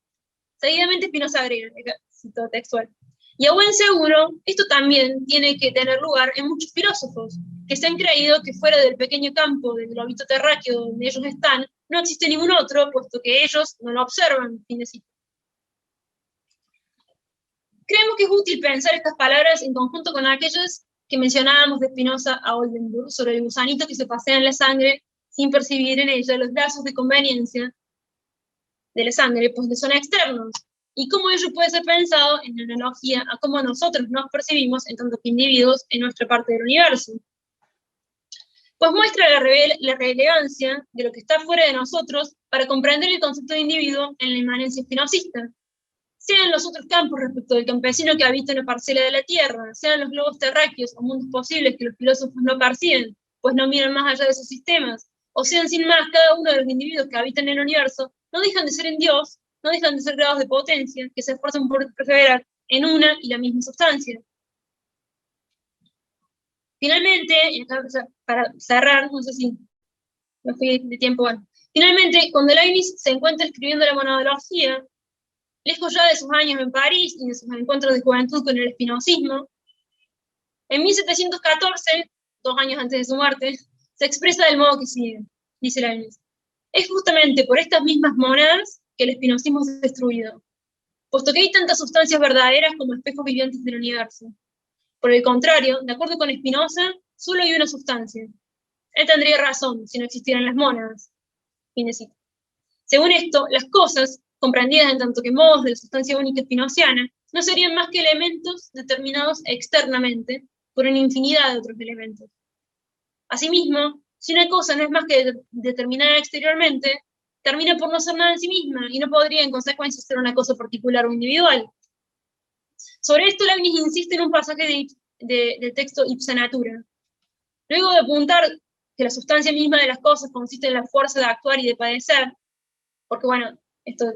[SPEAKER 3] Seguidamente Spinoza agrega, cito textual, y a buen seguro, esto también tiene que tener lugar en muchos filósofos, que se han creído que fuera del pequeño campo del globito terráqueo donde ellos están, no existe ningún otro, puesto que ellos no lo observan. Fin de cita. Creemos que es útil pensar estas palabras en conjunto con aquellas que mencionábamos de Spinoza a Oldenburg sobre el gusanito que se pasea en la sangre sin percibir en ella los lazos de conveniencia de la sangre, pues le son externos, y cómo ello puede ser pensado en analogía a cómo nosotros nos percibimos en tanto que individuos en nuestra parte del universo. Pues muestra la relevancia de lo que está fuera de nosotros para comprender el concepto de individuo en la inmanencia espinosista. Sean los otros campos respecto del campesino que habita en la parcela de la tierra, sean los globos terráqueos o mundos posibles que los filósofos no perciben, pues no miran más allá de sus sistemas, o sean sin más cada uno de los individuos que habitan en el universo, no dejan de ser en Dios, no dejan de ser grados de potencia que se esfuerzan por perseverar en una y la misma sustancia. Finalmente, y acá para cerrar, no sé si me fui de tiempo, bueno. Finalmente, cuando Leibniz se encuentra escribiendo la monadología, lejos ya de sus años en París y de sus encuentros de juventud con el espinosismo, en 1714, 2 años antes de su muerte, se expresa del modo que sigue, dice Leibniz. Es justamente por estas mismas monadas que el espinosismo se ha destruido, puesto que hay tantas sustancias verdaderas como espejos vivientes del universo. Por el contrario, de acuerdo con Spinoza, solo hay una sustancia. Él tendría razón si no existieran las mónadas. Fin de cita. Según esto, las cosas, comprendidas en tanto que modos de la sustancia única spinociana, no serían más que elementos determinados externamente por una infinidad de otros elementos. Asimismo, si una cosa no es más que determinada exteriormente, termina por no ser nada en sí misma y no podría en consecuencia ser una cosa particular o individual. Sobre esto Leibniz insiste en un pasaje del texto Ipsa Natura. Luego de apuntar que la sustancia misma de las cosas consiste en la fuerza de actuar y de padecer, porque bueno, esto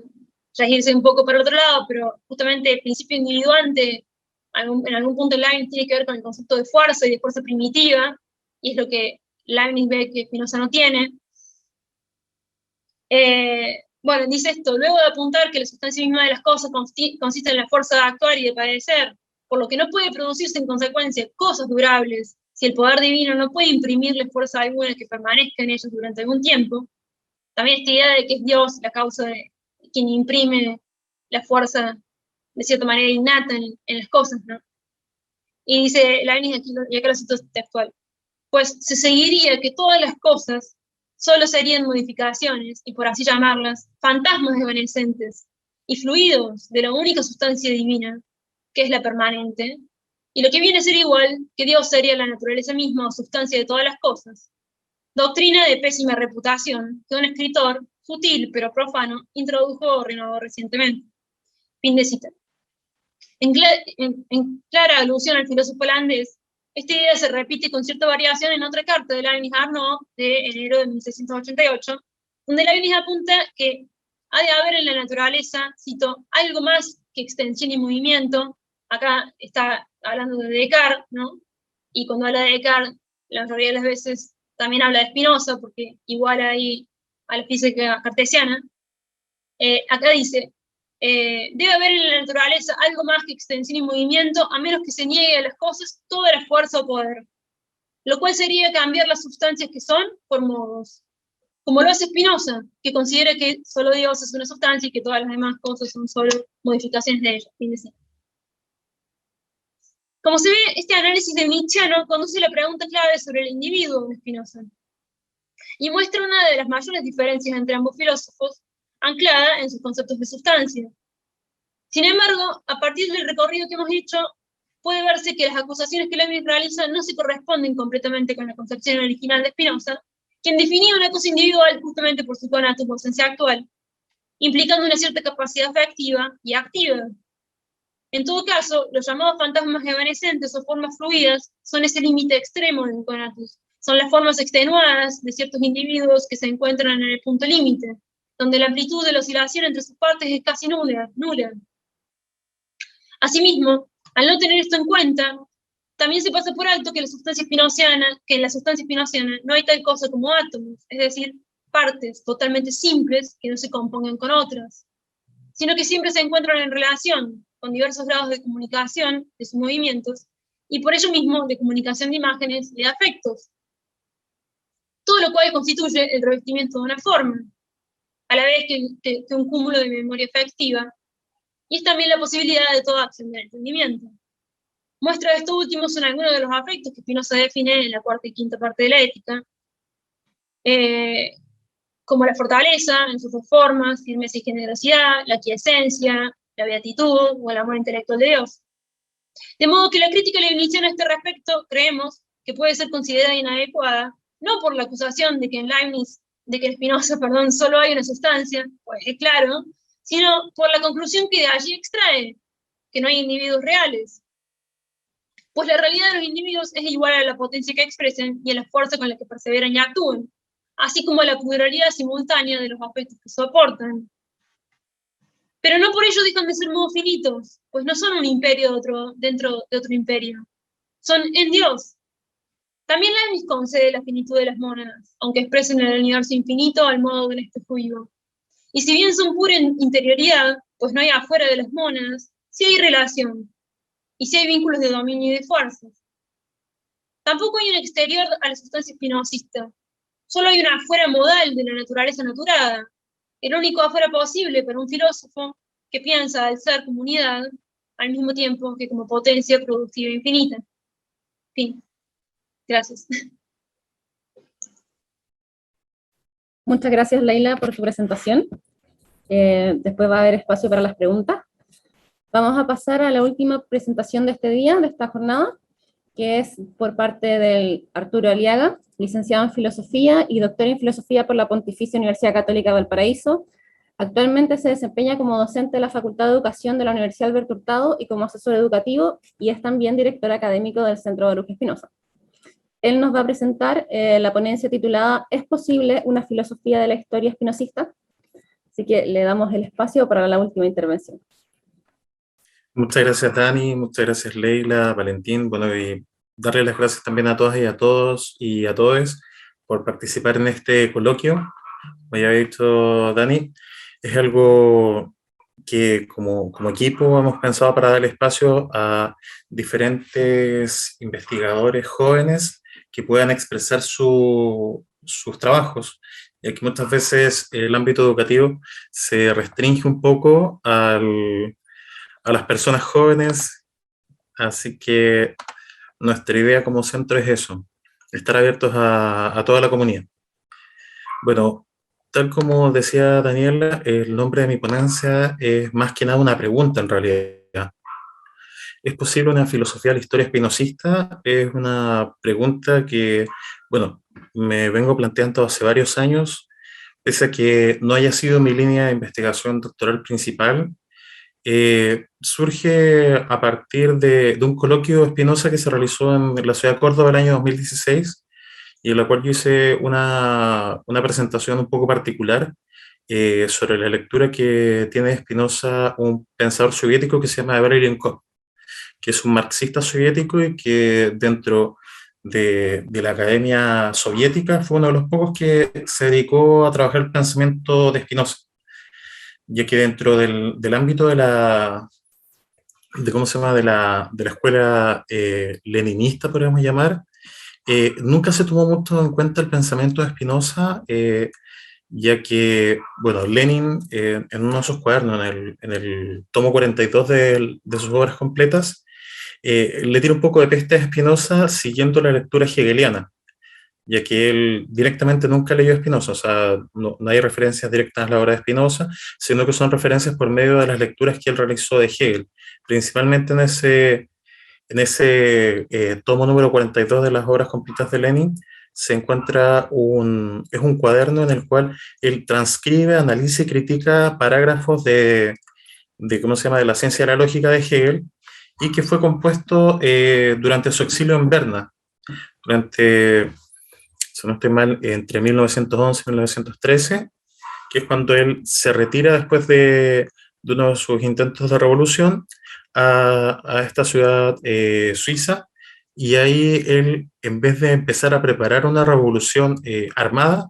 [SPEAKER 3] ya es irse un poco para el otro lado, pero justamente el principio individuante en algún punto Leibniz tiene que ver con el concepto de fuerza y de fuerza primitiva, y es lo que Leibniz ve que Spinoza no tiene. Bueno, dice esto, luego de apuntar que la sustancia misma de las cosas consiste en la fuerza de actuar y de padecer, por lo que no puede producirse en consecuencia cosas durables, si el poder divino no puede imprimirle fuerza alguna que permanezca en ellos durante algún tiempo, también esta idea de que es Dios la causa de quien imprime la fuerza de cierta manera innata en las cosas, ¿no? Y dice Leibniz, y acá lo cito textual, pues se seguiría que todas las cosas solo serían modificaciones, y por así llamarlas, fantasmas evanescentes y fluidos de la única sustancia divina, que es la permanente, y lo que viene a ser igual que Dios sería la naturaleza misma o sustancia de todas las cosas. Doctrina de pésima reputación que un escritor, sutil pero profano, introdujo o renovó recientemente. Fin de cita. En clara alusión al filósofo holandés, Esta idea se repite con cierta variación en otra carta de Leibniz-Arnaud de enero de 1688, donde Leibniz apunta que ha de haber en la naturaleza, cito, algo más que extensión y movimiento. Acá está hablando de Descartes, ¿no? Y cuando habla de Descartes, la mayoría de las veces también habla de Spinoza, porque igual ahí a la física cartesiana. Acá dice, debe haber en la naturaleza algo más que extensión y movimiento, a menos que se niegue a las cosas toda la fuerza o poder, lo cual sería cambiar las sustancias que son por modos, como lo hace Spinoza, que considera que solo Dios es una sustancia y que todas las demás cosas son solo modificaciones de ella. Fin de cita. Como se ve, este análisis de Nietzscheano conduce a la pregunta clave sobre el individuo de Spinoza, y muestra una de las mayores diferencias entre ambos filósofos, anclada en sus conceptos de sustancia. Sin embargo, a partir del recorrido que hemos hecho, puede verse que las acusaciones que Leibniz realiza no se corresponden completamente con la concepción original de Spinoza, quien definía una cosa individual justamente por su conatus o esencia actual, implicando una cierta capacidad afectiva y activa. En todo caso, los llamados fantasmas evanescentes o formas fluidas son ese límite extremo del conatus. Son las formas extenuadas de ciertos individuos que se encuentran en el punto límite, donde la amplitud de la oscilación entre sus partes es casi nula. Asimismo, al no tener esto en cuenta, también se pasa por alto que en la sustancia spinoziana no hay tal cosa como átomos, es decir, partes totalmente simples que no se compongan con otras, sino que siempre se encuentran en relación, con diversos grados de comunicación de sus movimientos, y por ello mismo de comunicación de imágenes y de afectos. Todo lo cual constituye el revestimiento de una forma, a la vez que un cúmulo de memoria afectiva, y es también la posibilidad de toda acción del entendimiento. Muestra de esto último son algunos de los afectos que Spinoza define en la cuarta y quinta parte de la Ética, como la fortaleza en sus dos formas, firmeza y generosidad, la quiesencia, la beatitud o el amor intelectual de Dios. De modo que la crítica leibniziana a este respecto creemos que puede ser considerada inadecuada, no por la acusación de que en Spinoza, solo hay una sustancia, pues es claro, sino por la conclusión que de allí extrae, que no hay individuos reales. Pues la realidad de los individuos es igual a la potencia que expresen y a la fuerza con la que perseveran y actúan, así como a la pluralidad simultánea de los aspectos que soportan. Pero no por ello dejan de ser modos finitos, pues no son un imperio dentro de otro imperio. Son en Dios. También Leibniz concede la finitud de las mónadas, aunque expresen el universo infinito al modo de un espejo vivo. Y si bien son pura interioridad, pues no hay afuera de las mónadas, sí hay relación, y sí hay vínculos de dominio y de fuerzas. Tampoco hay un exterior a la sustancia spinozista, solo hay una afuera modal de la naturaleza naturada, el único afuera posible para un filósofo que piensa al ser comunidad al mismo tiempo que como potencia productiva e infinita. Fin. Gracias.
[SPEAKER 1] Muchas gracias, Leila, por tu presentación. Después va a haber espacio para las preguntas. Vamos a pasar a la última presentación de este día, de esta jornada, que es por parte del Arturo Aliaga, licenciado en Filosofía y doctor en Filosofía por la Pontificia Universidad Católica de Valparaíso. Actualmente se desempeña como docente de la Facultad de Educación de la Universidad Alberto Hurtado y como asesor educativo, y es también director académico del Centro Baruch Spinoza. Él nos va a presentar la ponencia titulada ¿Es posible una filosofía de la historia espinosista? Así que le damos el espacio para la última intervención.
[SPEAKER 4] Muchas gracias, Dani, muchas gracias, Leila, Valentín. Bueno, y darle las gracias también a todas y a todos y a todos por participar en este coloquio. Como ya había dicho Dani, es algo que como equipo hemos pensado para darle espacio a diferentes investigadores jóvenes que puedan expresar sus trabajos, ya que muchas veces el ámbito educativo se restringe un poco a las personas jóvenes, así que nuestra idea como centro es eso, estar abiertos a toda la comunidad. Bueno, tal como decía Daniela, el nombre de mi ponencia es más que nada una pregunta en realidad. ¿Es posible una filosofía de la historia espinosista? Es una pregunta que, bueno, me vengo planteando hace varios años, pese a que no haya sido mi línea de investigación doctoral principal. surge a partir de un coloquio de Spinoza que se realizó en la ciudad de Córdoba el año 2016, y en la cual yo hice una presentación un poco particular sobre la lectura que tiene Spinoza, un pensador soviético que se llama Valery Lenkov, que es un marxista soviético y que dentro de la academia soviética fue uno de los pocos que se dedicó a trabajar el pensamiento de Spinoza, ya que dentro del ámbito ¿cómo se llama?, de la escuela leninista, podríamos llamar, nunca se tomó mucho en cuenta el pensamiento de Spinoza, ya que, bueno, Lenin, en uno de sus cuadernos, en el tomo 42 de sus obras completas, le tira un poco de peste a Spinoza siguiendo la lectura hegeliana, ya que él directamente nunca leyó a Spinoza, o sea, no hay referencias directas a la obra de Spinoza, sino que son referencias por medio de las lecturas que él realizó de Hegel, principalmente en ese tomo número 42 de las obras completas de Lenin. Se encuentra es un cuaderno en el cual él transcribe, analiza y critica parágrafos ¿cómo se llama?, de la ciencia de la lógica de Hegel, y que fue compuesto durante su exilio en Berna, durante, si no estoy mal, entre 1911 y 1913, que es cuando él se retira después de uno de sus intentos de revolución a esta ciudad suiza, y ahí él, en vez de empezar a preparar una revolución armada,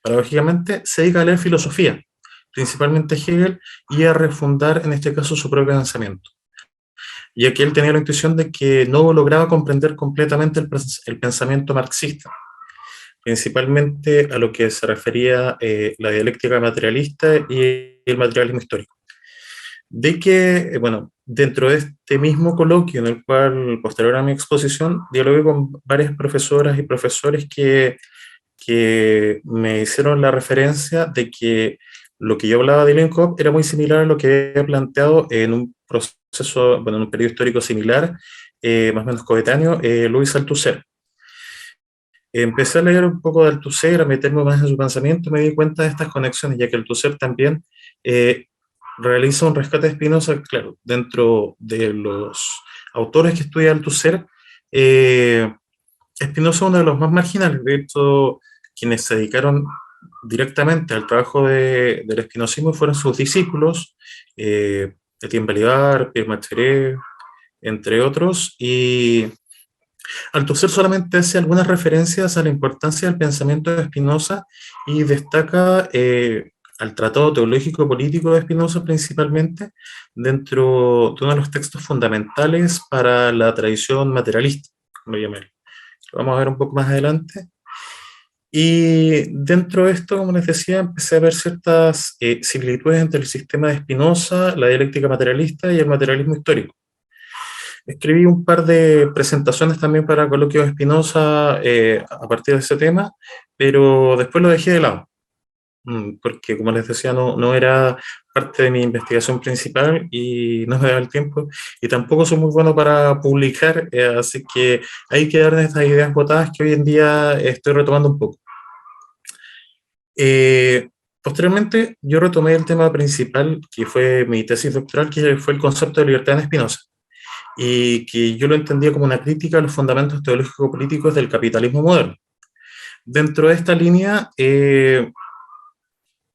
[SPEAKER 4] paradójicamente, se dedica a leer filosofía, principalmente Hegel, y a refundar, en este caso, su propio pensamiento, ya que él tenía la intuición de que no lograba comprender completamente el pensamiento marxista, principalmente a lo que se refería la dialéctica materialista y el materialismo histórico. De que, bueno, dentro de este mismo coloquio, en el cual, posterior a mi exposición, dialogué con varias profesoras y profesores que me hicieron la referencia de que lo que yo hablaba de Lenkov era muy similar a lo que había planteado en un proceso, bueno, en un periodo histórico similar, más o menos coetáneo, Louis Althusser. Empecé a leer un poco de Althusser, a meterme más en su pensamiento, me di cuenta de estas conexiones, ya que Althusser también realiza un rescate de Spinoza, claro, dentro de los autores que estudia Althusser, Spinoza es uno de los más marginales. De hecho, quienes se dedicaron directamente al trabajo del espinosismo fueron sus discípulos, Etienne Balibar, Pierre Macheret, entre otros, y Althusser solamente hace algunas referencias a la importancia del pensamiento de Spinoza y destaca al Tratado Teológico Político de Spinoza principalmente dentro de uno de los textos fundamentales para la tradición materialista, como lo llamé. Lo vamos a ver un poco más adelante. Y dentro de esto, como les decía, empecé a ver ciertas similitudes entre el sistema de Spinoza, la dialéctica materialista y el materialismo histórico. Escribí un par de presentaciones también para coloquios de Spinoza a partir de ese tema, pero después lo dejé de lado, porque, como les decía, no era parte de mi investigación principal y no me daba el tiempo, y tampoco soy muy bueno para publicar, así que hay que dar estas ideas botadas que hoy en día estoy retomando un poco. Posteriormente, yo retomé el tema principal, que fue mi tesis doctoral, que fue el concepto de libertad en Spinoza, y que yo lo entendía como una crítica a los fundamentos teológico-políticos del capitalismo moderno. Dentro de esta línea,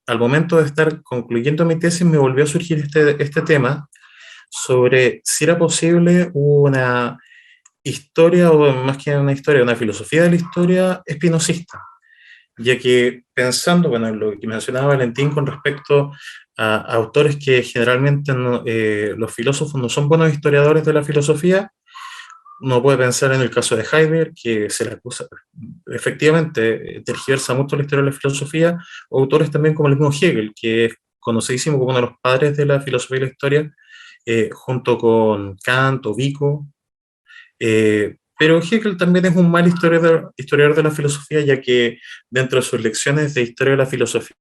[SPEAKER 4] al momento de estar concluyendo mi tesis, me volvió a surgir este tema sobre si era posible una historia, o más que una historia, una filosofía de la historia espinosista, ya que pensando, bueno, en lo que mencionaba Valentín con respecto a autores que generalmente los filósofos no son buenos historiadores de la filosofía, uno puede pensar en el caso de Heidegger, que se le acusa, efectivamente, tergiversa mucho la historia de la filosofía, o autores también como el mismo Hegel, que es conocidísimo como uno de los padres de la filosofía y la historia, junto con Kant o Vico. Pero Hegel también es un mal historiador de la filosofía, ya que dentro de sus lecciones de historia de la filosofía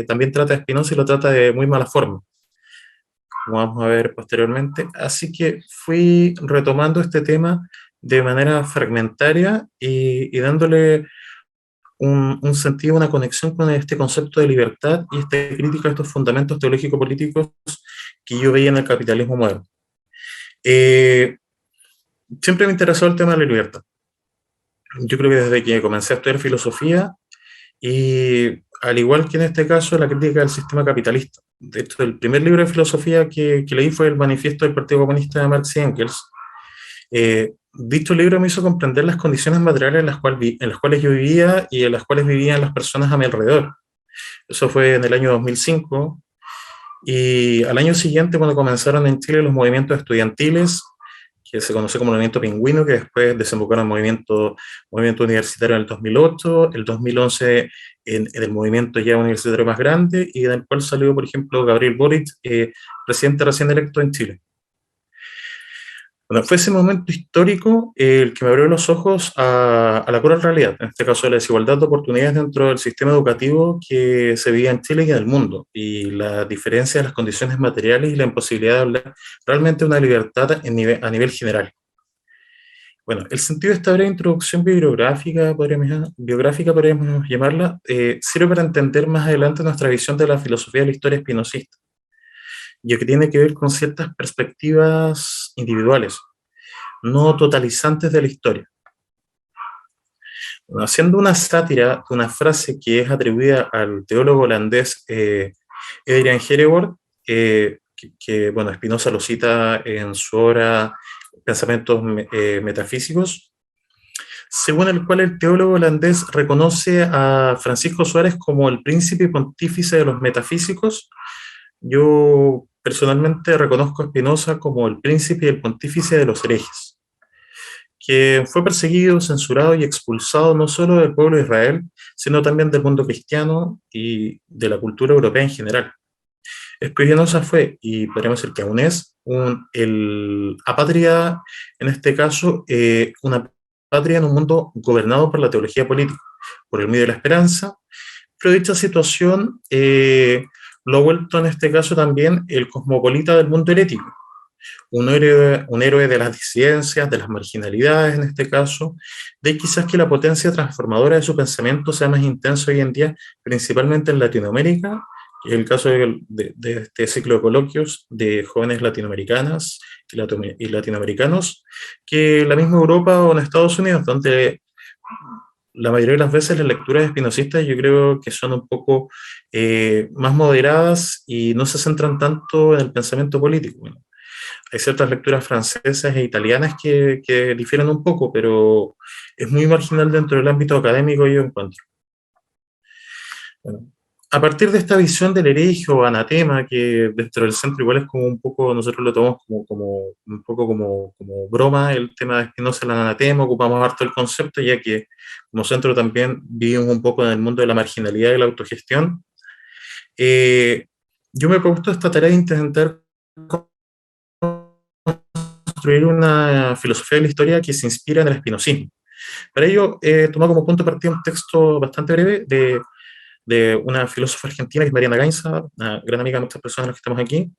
[SPEAKER 4] también trata a Spinoza y lo trata de muy mala forma, como vamos a ver posteriormente. Así que fui retomando este tema de manera fragmentaria y dándole un sentido, una conexión con este concepto de libertad y esta crítica a estos fundamentos teológico-políticos que yo veía en el capitalismo moderno. Siempre me interesó el tema de la libertad. Yo creo que desde que comencé a estudiar filosofía, y al igual que en este caso, la crítica del sistema capitalista. De hecho, el primer libro de filosofía que leí fue el Manifiesto del Partido Comunista de Marx y Engels. Dicho libro me hizo comprender las condiciones materiales en las cuales yo vivía y en las cuales vivían las personas a mi alrededor. Eso fue en el año 2005. Y al año siguiente, cuando comenzaron en Chile los movimientos estudiantiles, que se conoce como el movimiento pingüino, que después desembocaron en movimiento universitario en el 2008, el 2011 en el movimiento ya universitario más grande, y del cual salió, por ejemplo, Gabriel Boric, presidente recién electo en Chile. Bueno, fue ese momento histórico el que me abrió los ojos a la cruel realidad, en este caso a la desigualdad de oportunidades dentro del sistema educativo que se vivía en Chile y en el mundo, y la diferencia de las condiciones materiales y la imposibilidad de hablar realmente de una libertad a nivel general. Bueno, el sentido de esta breve introducción bibliográfica, podríamos llamarla, sirve para entender más adelante nuestra visión de la filosofía de la historia espinosista, ya que tiene que ver con ciertas perspectivas individuales, no totalizantes de la historia. Bueno, haciendo una sátira de una frase que es atribuida al teólogo holandés Adrian Heereward, que bueno, Spinoza lo cita en su obra Pensamientos Metafísicos, según el cual el teólogo holandés reconoce a Francisco Suárez como el príncipe y pontífice de los metafísicos. Yo personalmente reconozco a Spinoza como el príncipe y el pontífice de los herejes, que fue perseguido, censurado y expulsado no solo del pueblo de Israel, sino también del mundo cristiano y de la cultura europea en general. Spinoza fue, y podríamos decir que aún es, el apátrida, en este caso, una patria en un mundo gobernado por la teología política, por el medio de la esperanza, pero dicha situación lo ha vuelto en este caso también el cosmopolita del mundo herético, un héroe de las disidencias, de las marginalidades en este caso, de quizás que la potencia transformadora de su pensamiento sea más intensa hoy en día, principalmente en Latinoamérica, y el caso de este ciclo de coloquios de jóvenes latinoamericanas y latinoamericanos, que en la misma Europa o en Estados Unidos, donde la mayoría de las veces las lecturas espinocistas yo creo que son un poco más moderadas y no se centran tanto en el pensamiento político. Bueno, hay ciertas lecturas francesas e italianas que difieren un poco, pero es muy marginal dentro del ámbito académico, yo encuentro. Bueno, a partir de esta visión del heregio o anatema, que dentro del centro igual es como un poco, nosotros lo tomamos un poco como broma, el tema de Spinoza, el anatema, ocupamos harto el concepto, ya que como centro también vivimos un poco en el mundo de la marginalidad y la autogestión. Yo me he propuesto esta tarea de intentar construir una filosofía de la historia que se inspira en el espinosismo. Para ello, he tomado como punto de partida un texto bastante breve de una filósofa argentina, que es Mariana Gainza, una gran amiga de muchas personas que estamos aquí,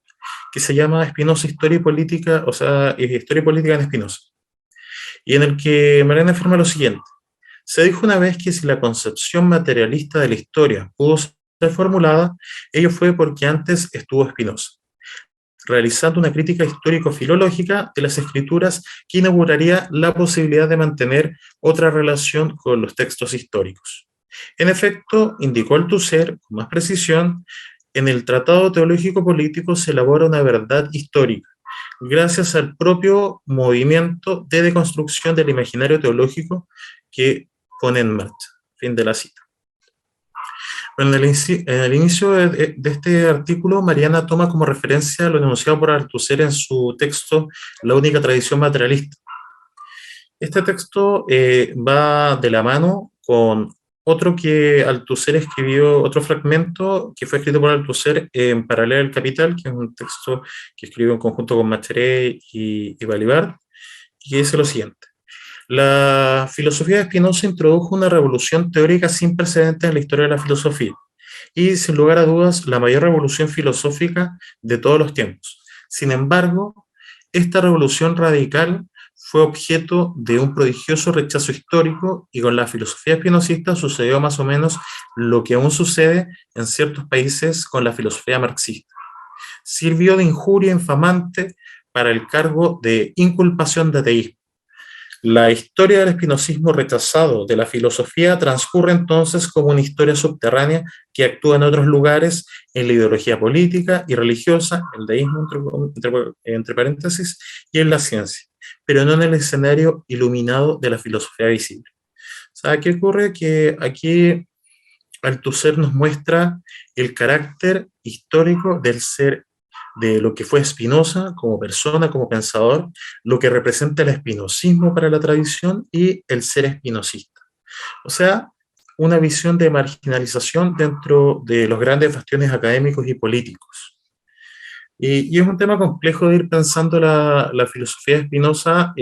[SPEAKER 4] que se llama Spinoza, Historia y Política, o sea, Historia y Política en Spinoza, y en el que Mariana afirma lo siguiente: se dijo una vez que si la concepción materialista de la historia pudo ser formulada, ello fue porque antes estuvo Spinoza, realizando una crítica histórico-filológica de las escrituras que inauguraría la posibilidad de mantener otra relación con los textos históricos. En efecto, indicó Althusser con más precisión, en el Tratado Teológico Político se elabora una verdad histórica, gracias al propio movimiento de deconstrucción del imaginario teológico que pone en marcha. Fin de la cita. Bueno, en el inicio de este artículo, Mariana toma como referencia lo enunciado por Althusser en su texto La única tradición materialista. Este texto va de la mano con otro que Althusser escribió, otro fragmento que fue escrito por Althusser en Paralelo al Capital, que es un texto que escribió en conjunto con Macherey y Balibar, y que dice lo siguiente: la filosofía de Spinoza introdujo una revolución teórica sin precedentes en la historia de la filosofía, y sin lugar a dudas la mayor revolución filosófica de todos los tiempos. Sin embargo, esta revolución radical fue objeto de un prodigioso rechazo histórico, y con la filosofía espinosista sucedió más o menos lo que aún sucede en ciertos países con la filosofía marxista. Sirvió de injuria infamante para el cargo de inculpación de ateísmo. La historia del espinosismo rechazado de la filosofía transcurre entonces como una historia subterránea que actúa en otros lugares en la ideología política y religiosa, el deísmo entre paréntesis, y en la ciencia, pero no en el escenario iluminado de la filosofía visible. O sea, ¿qué ocurre? Que aquí Althusser nos muestra el carácter histórico del ser, de lo que fue Spinoza como persona, como pensador, lo que representa el espinosismo para la tradición y el ser espinosista. O sea, una visión de marginalización dentro de los grandes bastiones académicos y políticos. Y es un tema complejo de ir pensando la filosofía de Spinoza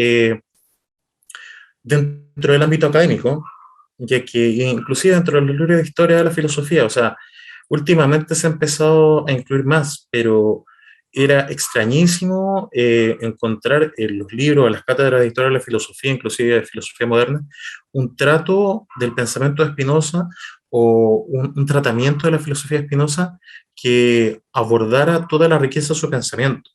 [SPEAKER 4] dentro del ámbito académico, ya que inclusive dentro de los libros de historia de la filosofía, o sea, últimamente se ha empezado a incluir más, pero era extrañísimo encontrar en los libros, en las cátedras de historia de la filosofía, inclusive de filosofía moderna, un trato del pensamiento de Spinoza o un tratamiento de la filosofía de Spinoza que abordara toda la riqueza de su pensamiento.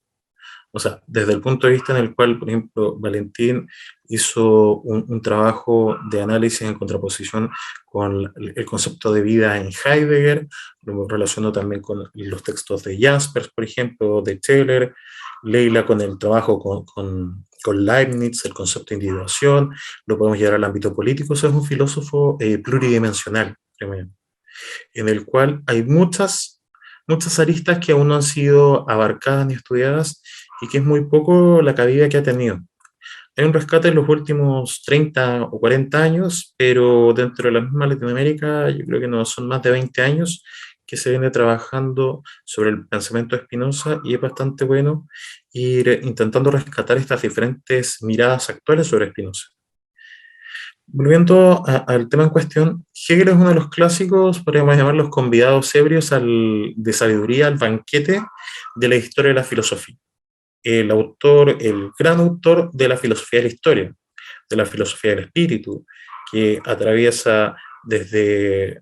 [SPEAKER 4] O sea, desde el punto de vista en el cual, por ejemplo, Valentín hizo un trabajo de análisis en contraposición con el concepto de vida en Heidegger, lo relacionó también con los textos de Jaspers, por ejemplo, de Scheler, Leila con el trabajo con Leibniz, el concepto de individuación, lo podemos llevar al ámbito político. Eso es un filósofo pluridimensional, en el cual hay muchas aristas que aún no han sido abarcadas ni estudiadas, y que es muy poco la cabida que ha tenido. Hay un rescate en los últimos 30 o 40 años, pero dentro de la misma Latinoamérica yo creo que no son más de 20 años que se viene trabajando sobre el pensamiento de Spinoza, y es bastante bueno ir intentando rescatar estas diferentes miradas actuales sobre Spinoza. Volviendo al tema en cuestión, Hegel es uno de los clásicos, podríamos llamarlos convidados ebrios de sabiduría al banquete de la historia de la filosofía. El gran autor de la filosofía de la historia, de la filosofía del espíritu, que atraviesa desde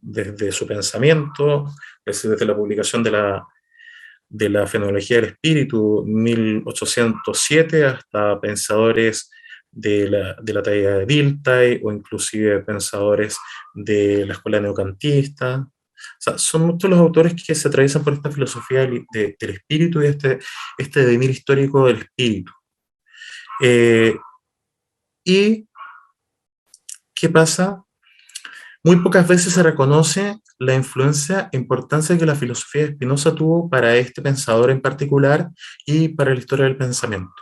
[SPEAKER 4] su pensamiento, desde la publicación de la Fenomenología del Espíritu, 1807, hasta pensadores de la talla de Dilthey, o inclusive pensadores de la escuela neocantista. O sea, son muchos los autores que se atraviesan por esta filosofía del espíritu y este devenir histórico del espíritu. ¿Y qué pasa? Muy pocas veces se reconoce la influencia e importancia que la filosofía de Spinoza tuvo para este pensador en particular y para la historia del pensamiento.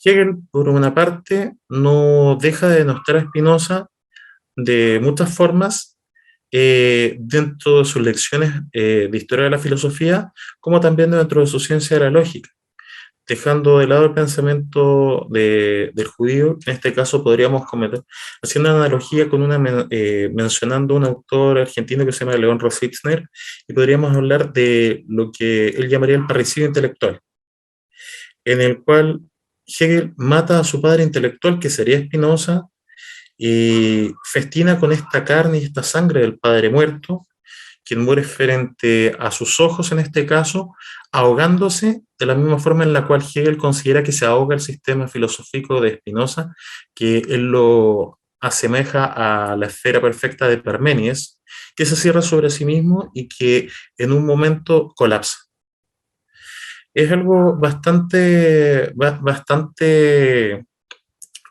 [SPEAKER 4] Hegel, por una parte, no deja de denostar a Spinoza de muchas formas dentro de sus lecciones de historia de la filosofía, como también dentro de su ciencia de la lógica, dejando de lado el pensamiento del judío. En este caso podríamos haciendo una analogía con mencionando un autor argentino que se llama León Rositzner, y podríamos hablar de lo que él llamaría el parricidio intelectual, en el cual Hegel mata a su padre intelectual, que sería Spinoza, y festina con esta carne y esta sangre del padre muerto, quien muere frente a sus ojos en este caso, ahogándose de la misma forma en la cual Hegel considera que se ahoga el sistema filosófico de Spinoza, que él lo asemeja a la esfera perfecta de Parménides, que se cierra sobre sí mismo y que en un momento colapsa. Es algo bastante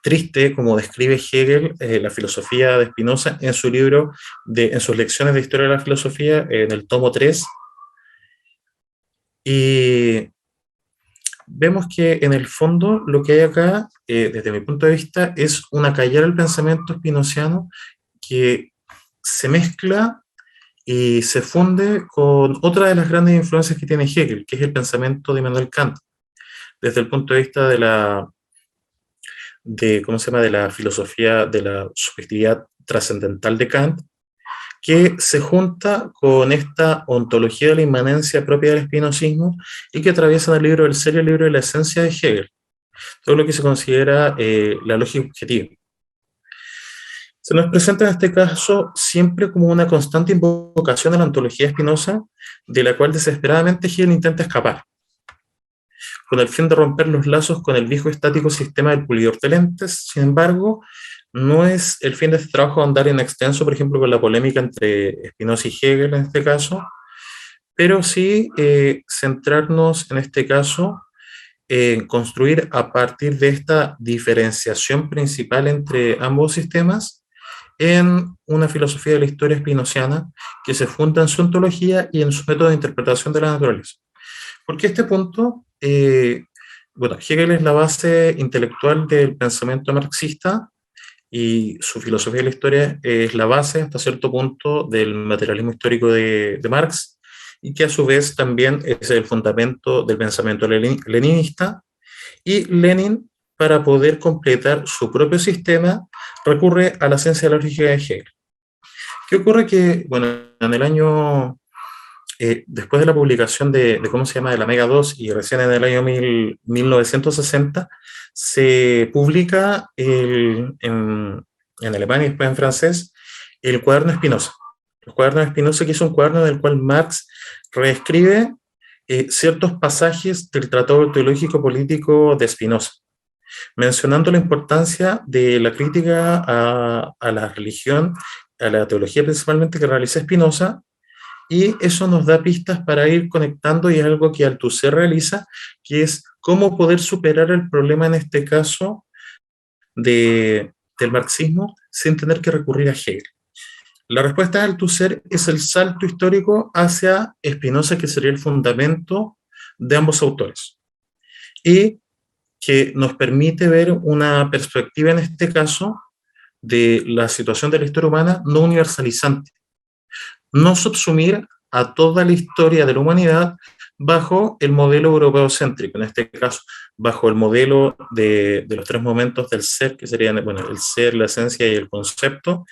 [SPEAKER 4] triste, como describe Hegel la filosofía de Spinoza en su libro, en sus lecciones de historia de la filosofía, en el tomo 3. Y vemos que en el fondo lo que hay acá, desde mi punto de vista, es una callar al pensamiento spinoziano que se mezcla y se funde con otra de las grandes influencias que tiene Hegel, que es el pensamiento de Immanuel Kant, desde el punto de vista de la filosofía de la subjetividad trascendental de Kant, que se junta con esta ontología de la inmanencia propia del espinosismo y que atraviesa el libro del ser y el libro de la esencia de Hegel. todo lo que se considera la lógica objetiva. Se nos presenta en este caso siempre como una constante invocación a la ontología de Spinoza, de la cual desesperadamente Hegel intenta escapar, con el fin de romper los lazos con el viejo estático sistema del pulidor de lentes. Sin embargo, no es el fin de este trabajo andar en extenso, por ejemplo, con la polémica entre Spinoza y Hegel en este caso, pero sí centrarnos en este caso en construir a partir de esta diferenciación principal entre ambos sistemas en una filosofía de la historia spinociana que se funda en su ontología y en su método de interpretación de la naturaleza. Porque este punto, bueno, Hegel es la base intelectual del pensamiento marxista y su filosofía de la historia es la base hasta cierto punto del materialismo histórico de Marx, y que a su vez también es el fundamento del pensamiento leninista, y Lenin, para poder completar su propio sistema, recurre a la ciencia lógica de Hegel. ¿Qué ocurre? Que, bueno, en el año, después de la publicación de ¿cómo se llama?, de la Mega 2, y recién en el año 1960, se publica en alemán y después en francés el Cuaderno Spinoza. El Cuaderno Spinoza, que es un cuaderno en el cual Marx reescribe ciertos pasajes del Tratado Teológico Político de Spinoza, mencionando la importancia de la crítica a la religión, a la teología principalmente que realiza Spinoza, y eso nos da pistas para ir conectando, y es algo que Althusser realiza, que es cómo poder superar el problema en este caso del marxismo sin tener que recurrir a Hegel. La respuesta de Althusser es el salto histórico hacia Spinoza, que sería el fundamento de ambos autores, y que nos permite ver una perspectiva en este caso de la situación de la historia humana no universalizante, no subsumir a toda la historia de la humanidad bajo el modelo europeo-céntrico, en este caso, bajo el modelo de los tres momentos del ser, que serían, bueno, el ser, la esencia y el concepto,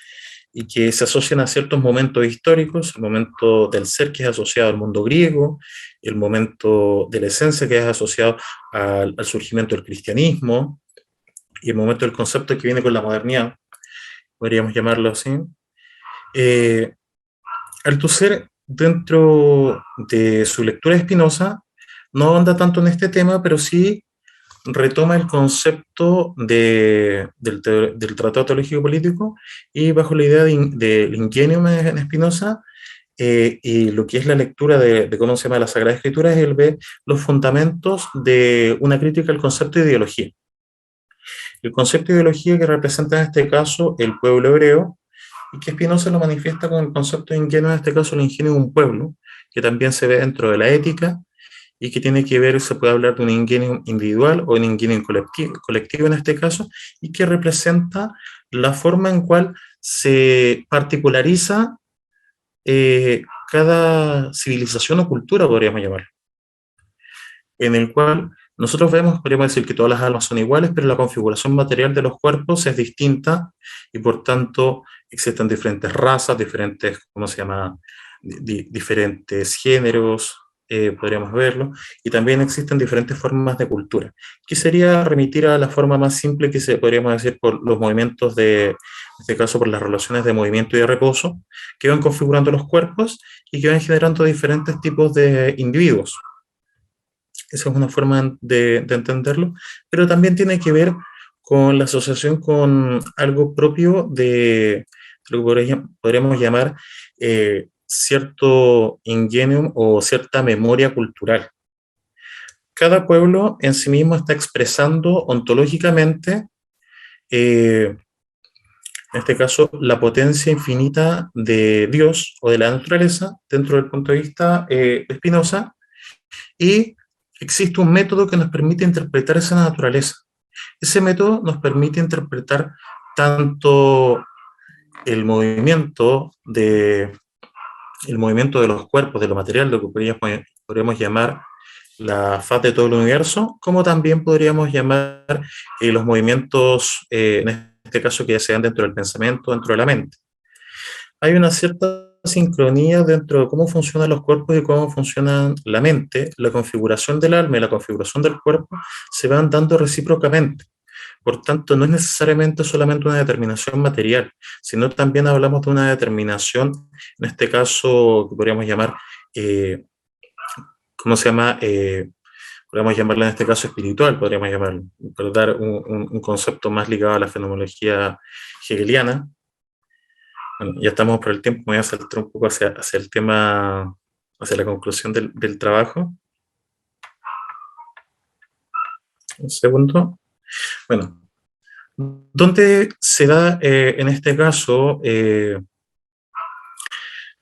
[SPEAKER 4] y que se asocian a ciertos momentos históricos: el momento del ser, que es asociado al mundo griego; el momento de la esencia, que es asociado al surgimiento del cristianismo; y el momento del concepto, que viene con la modernidad, podríamos llamarlo así. Althusser, dentro de su lectura de Spinoza, no ahonda tanto en este tema, pero sí retoma el concepto del Tratado Teológico Político, y bajo la idea del ingenium en Spinoza, y lo que es la lectura de cómo se llama la Sagrada Escritura, él ve los fundamentos de una crítica al concepto de ideología. El concepto de ideología que representa en este caso el pueblo hebreo, y que Spinoza lo manifiesta con el concepto de ingenio, en este caso el ingenio de un pueblo, que también se ve dentro de la ética, y que tiene que ver, se puede hablar de un ingenio individual o un ingenio colectivo en este caso, y que representa la forma en cual se particulariza cada civilización o cultura, podríamos llamarlo, en el cual nosotros vemos, podríamos decir que todas las almas son iguales, pero la configuración material de los cuerpos es distinta, y por tanto existen diferentes razas, diferentes, ¿cómo se llama?, diferentes géneros, podríamos verlo, y también existen diferentes formas de cultura, que sería remitir a la forma más simple que se podríamos decir por los movimientos en este caso por las relaciones de movimiento y de reposo, que van configurando los cuerpos y que van generando diferentes tipos de individuos. Esa es una forma de entenderlo, pero también tiene que ver con la asociación con algo propio de lo que podríamos llamar cierto ingenium o cierta memoria cultural. Cada pueblo en sí mismo está expresando ontológicamente, en este caso, la potencia infinita de Dios o de la naturaleza dentro del punto de vista de Spinoza, y existe un método que nos permite interpretar esa naturaleza. Ese método nos permite interpretar tanto el movimiento de los cuerpos, de lo material, lo que podríamos llamar la faz de todo el universo, como también podríamos llamar los movimientos, en este caso, que se dan dentro del pensamiento, dentro de la mente. Hay una cierta sincronía dentro de cómo funcionan los cuerpos y cómo funciona la mente, la configuración del alma y la configuración del cuerpo se van dando recíprocamente. Por tanto, no es necesariamente solamente una determinación material, sino también hablamos de una determinación, en este caso, que podríamos llamar, ¿cómo se llama? Podríamos llamarla en este caso espiritual, podríamos llamarlo, para dar un concepto más ligado a la fenomenología hegeliana. Bueno, ya estamos por el tiempo, me voy a saltar un poco hacia el tema, hacia la conclusión del trabajo. Un segundo. Bueno, ¿dónde se da en este caso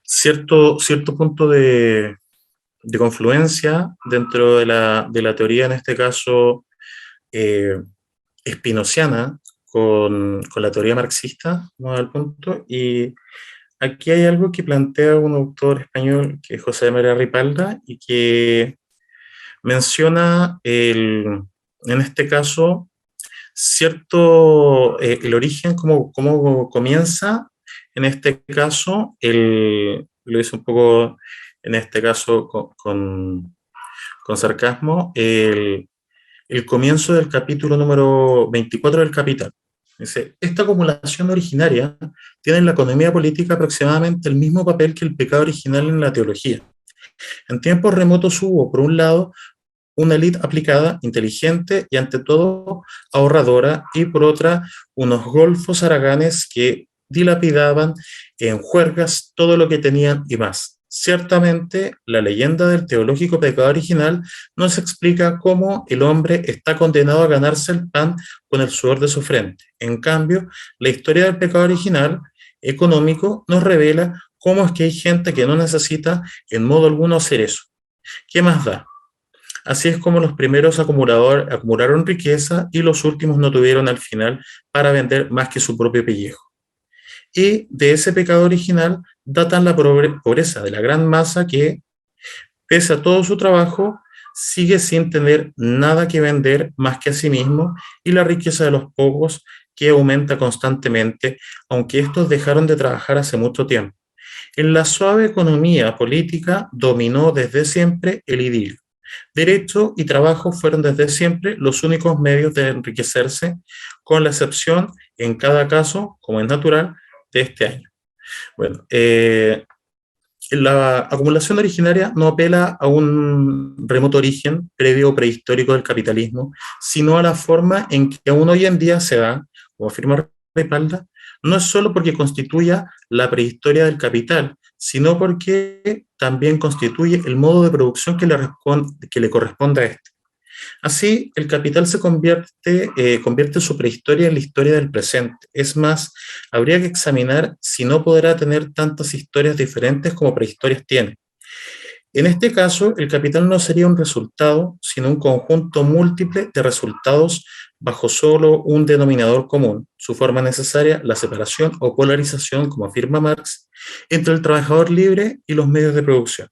[SPEAKER 4] cierto punto de confluencia dentro de la teoría, en este caso, espinociana, con la teoría marxista, ¿no? Al punto, y aquí hay algo que plantea un autor español, que es José María Ripalda, y que menciona, en este caso, cierto, el origen, cómo comienza, en este caso, lo hice un poco, en este caso, con sarcasmo, el comienzo del capítulo número 24 del Capital. Dice, esta acumulación originaria tiene en la economía política aproximadamente el mismo papel que el pecado original en la teología. En tiempos remotos hubo, por un lado, una élite aplicada, inteligente y ante todo ahorradora, y por otra, unos golfos haraganes que dilapidaban en juergas todo lo que tenían y más. Ciertamente, la leyenda del teológico pecado original nos explica cómo el hombre está condenado a ganarse el pan con el sudor de su frente. En cambio, la historia del pecado original económico nos revela cómo es que hay gente que no necesita en modo alguno hacer eso. ¿Qué más da? Así es como los primeros acumularon riqueza y los últimos no tuvieron al final para vender más que su propio pellejo. Y de ese pecado original datan la pobreza de la gran masa que, pese a todo su trabajo, sigue sin tener nada que vender más que a sí mismo, y la riqueza de los pocos que aumenta constantemente, aunque estos dejaron de trabajar hace mucho tiempo. En la suave economía política dominó desde siempre el idilio. Derecho y trabajo fueron desde siempre los únicos medios de enriquecerse, con la excepción, en cada caso, como es natural, de este año. Bueno, la acumulación originaria no apela a un remoto origen previo o prehistórico del capitalismo, sino a la forma en que aún hoy en día se da, como afirma Ripalda, no es solo porque constituya la prehistoria del capital, sino porque también constituye el modo de producción que le corresponde a este. Así, el capital se convierte su prehistoria en la historia del presente. Es más, habría que examinar si no podrá tener tantas historias diferentes como prehistorias tiene. En este caso, el capital no sería un resultado, sino un conjunto múltiple de resultados bajo solo un denominador común, su forma necesaria, la separación o polarización, como afirma Marx, entre el trabajador libre y los medios de producción.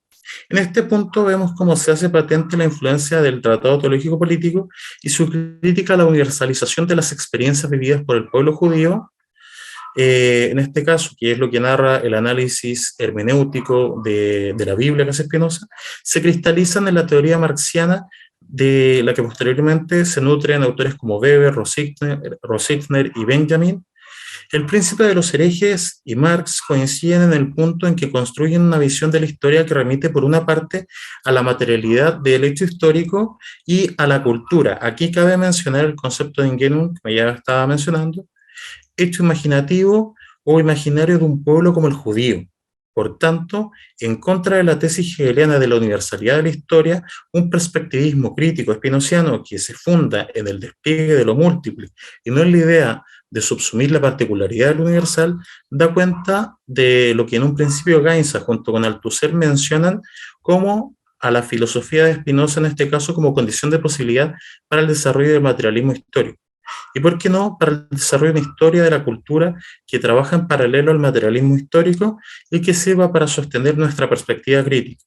[SPEAKER 4] En este punto vemos cómo se hace patente la influencia del Tratado Teológico Político y su crítica a la universalización de las experiencias vividas por el pueblo judío, en este caso, que es lo que narra el análisis hermenéutico de la Biblia que hace Spinoza, se cristalizan en la teoría marxiana, de la que posteriormente se nutre en autores como Weber, Rosichner y Benjamin. El Príncipe de los herejes y Marx coinciden en el punto en que construyen una visión de la historia que remite por una parte a la materialidad del hecho histórico y a la cultura. Aquí cabe mencionar el concepto de Ingenium, que ya estaba mencionando, hecho imaginativo o imaginario de un pueblo como el judío. Por tanto, en contra de la tesis hegeliana de la universalidad de la historia, un perspectivismo crítico espinociano que se funda en el despliegue de lo múltiple y no en la idea de subsumir la particularidad del universal, da cuenta de lo que en un principio Gainza junto con Althusser mencionan como a la filosofía de Spinoza, en este caso, como condición de posibilidad para el desarrollo del materialismo histórico. Y por qué no, para el desarrollo de una historia de la cultura que trabaja en paralelo al materialismo histórico y que sirva para sostener nuestra perspectiva crítica,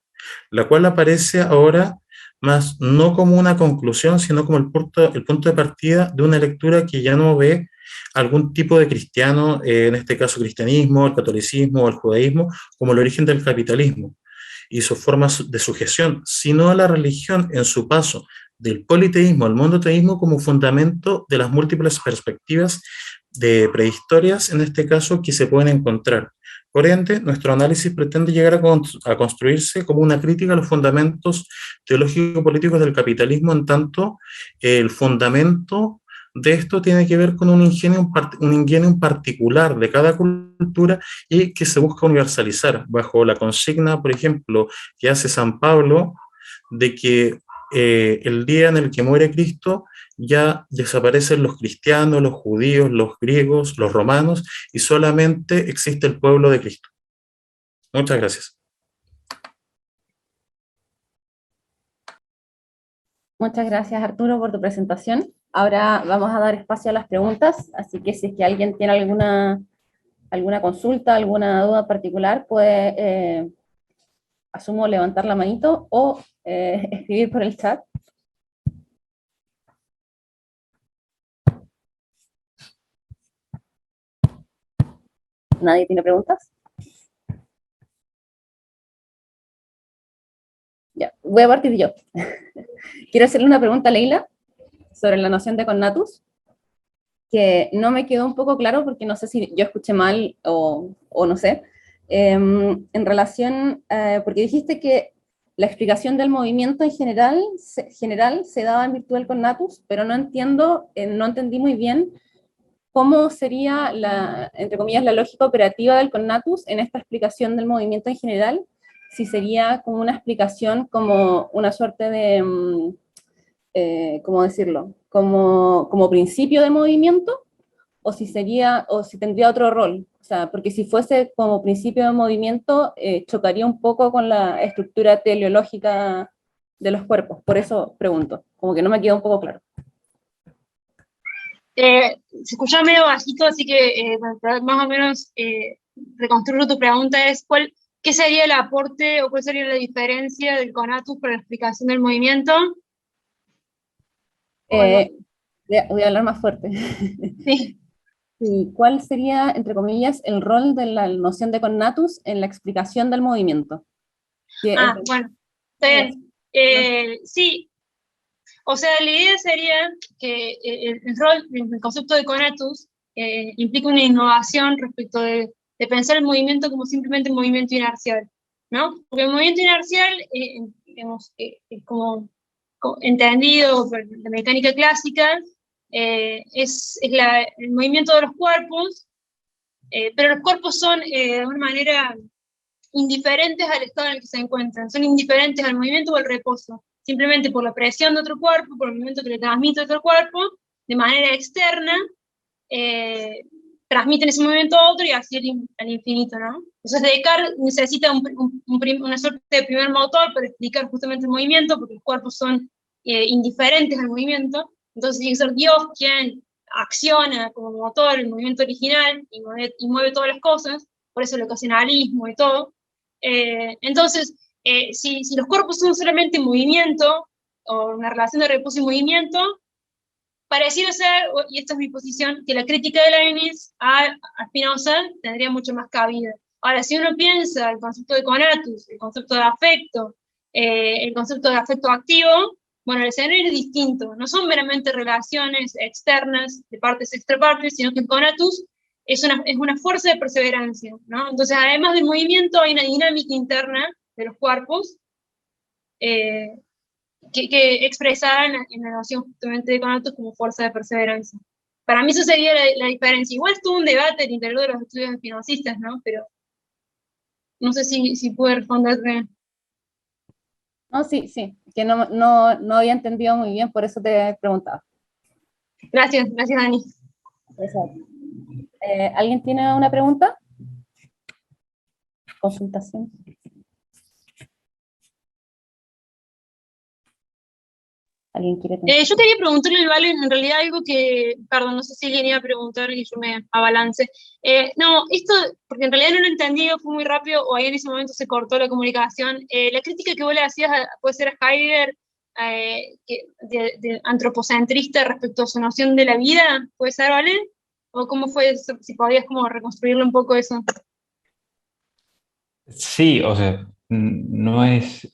[SPEAKER 4] la cual aparece ahora más no como una conclusión, sino como el punto de partida de una lectura que ya no ve algún tipo de cristiano, en este caso cristianismo, el catolicismo o el judaísmo, como el origen del capitalismo y sus formas de sujeción, sino a la religión en su paso del politeísmo al monoteísmo como fundamento de las múltiples perspectivas de prehistorias, en este caso, que se pueden encontrar. Por ende, nuestro análisis pretende llegar a construirse como una crítica a los fundamentos teológico-políticos del capitalismo, en tanto el fundamento de esto tiene que ver con un ingenio en particular de cada cultura y que se busca universalizar bajo la consigna, por ejemplo, que hace San Pablo, de que el día en el que muere Cristo ya desaparecen los cristianos, los judíos, los griegos, los romanos, y solamente existe el pueblo de Cristo. Muchas gracias.
[SPEAKER 1] Muchas gracias, Arturo, por tu presentación. Ahora vamos a dar espacio a las preguntas, así que si es que alguien tiene alguna consulta, alguna duda particular, puede, asumo, levantar la manito o escribir por el chat. ¿Nadie tiene preguntas? Ya, voy a partir yo. Quiero hacerle una pregunta a Leila sobre la noción de connatus, que no me quedó un poco claro porque no sé si yo escuché mal o no sé. En relación, porque dijiste que la explicación del movimiento en general se daba en virtud del connatus, pero no entendí muy bien cómo sería entre comillas, la lógica operativa del connatus en esta explicación del movimiento en general, si sería como una explicación como una suerte de, ¿cómo decirlo? Como principio de movimiento, o si tendría otro rol. O sea, porque si fuese como principio de movimiento, chocaría un poco con la estructura teleológica de los cuerpos. Por eso pregunto, como que no me queda un poco claro.
[SPEAKER 3] Se escucha medio bajito, así que más o menos reconstruyo tu pregunta. Es ¿qué sería el aporte o cuál sería la diferencia del connatus para la explicación del movimiento?
[SPEAKER 1] Voy a hablar más fuerte.
[SPEAKER 3] Sí.
[SPEAKER 1] ¿Y cuál sería, entre comillas, el rol de la noción de connatus en la explicación del movimiento?
[SPEAKER 3] Bueno, está bien. Sí, o sea, la idea sería que el concepto de connatus implica una innovación respecto de pensar el movimiento como simplemente un movimiento inercial, ¿no? Porque el movimiento inercial, digamos, es como entendido por la mecánica clásica, es el movimiento de los cuerpos, pero los cuerpos son de alguna manera indiferentes al estado en el que se encuentran, son indiferentes al movimiento o al reposo, simplemente por la presión de otro cuerpo, por el movimiento que le transmite otro cuerpo, de manera externa, transmiten ese movimiento a otro y así al infinito, ¿no? Entonces Descartes necesita una suerte de primer motor para explicar justamente el movimiento, porque los cuerpos son indiferentes al movimiento, entonces tiene que ser Dios quien acciona como motor el movimiento original y mueve todas las cosas, por eso el ocasionalismo y todo. Entonces, si los cuerpos son solamente movimiento, o una relación de reposo y movimiento, pareciera ser, y esta es mi posición, que la crítica de Leibniz a Spinoza tendría mucho más cabida. Ahora, si uno piensa el concepto de connatus, el concepto de afecto, el concepto de afecto activo, bueno, el escenario es distinto. No son meramente relaciones externas de partes extrapartes, sino que el connatus es una fuerza de perseverancia, ¿no? Entonces, además del movimiento, hay una dinámica interna de los cuerpos que expresada en la noción justamente de connatus como fuerza de perseverancia. Para mí eso sería la diferencia. Igual estuvo un debate al interior de los estudios espinocistas, ¿no? Pero no sé si pude responderte.
[SPEAKER 1] No, sí, que no había entendido muy bien, por eso te preguntaba.
[SPEAKER 3] Gracias, Dani.
[SPEAKER 1] ¿Alguien tiene una pregunta? Consultación. ¿Alguien quiere
[SPEAKER 3] yo quería preguntarle al Vale en realidad algo que, perdón, no sé si alguien iba a preguntar y yo me abalance. No, esto, porque en realidad no lo entendí, fue muy rápido, o ahí en ese momento se cortó la comunicación. La crítica que vos le hacías puede ser a Heidegger, de antropocentrista respecto a su noción de la vida, ¿puede ser, Vale? ¿O cómo fue eso? Si podías como reconstruirlo un poco eso.
[SPEAKER 2] Sí, o sea, no es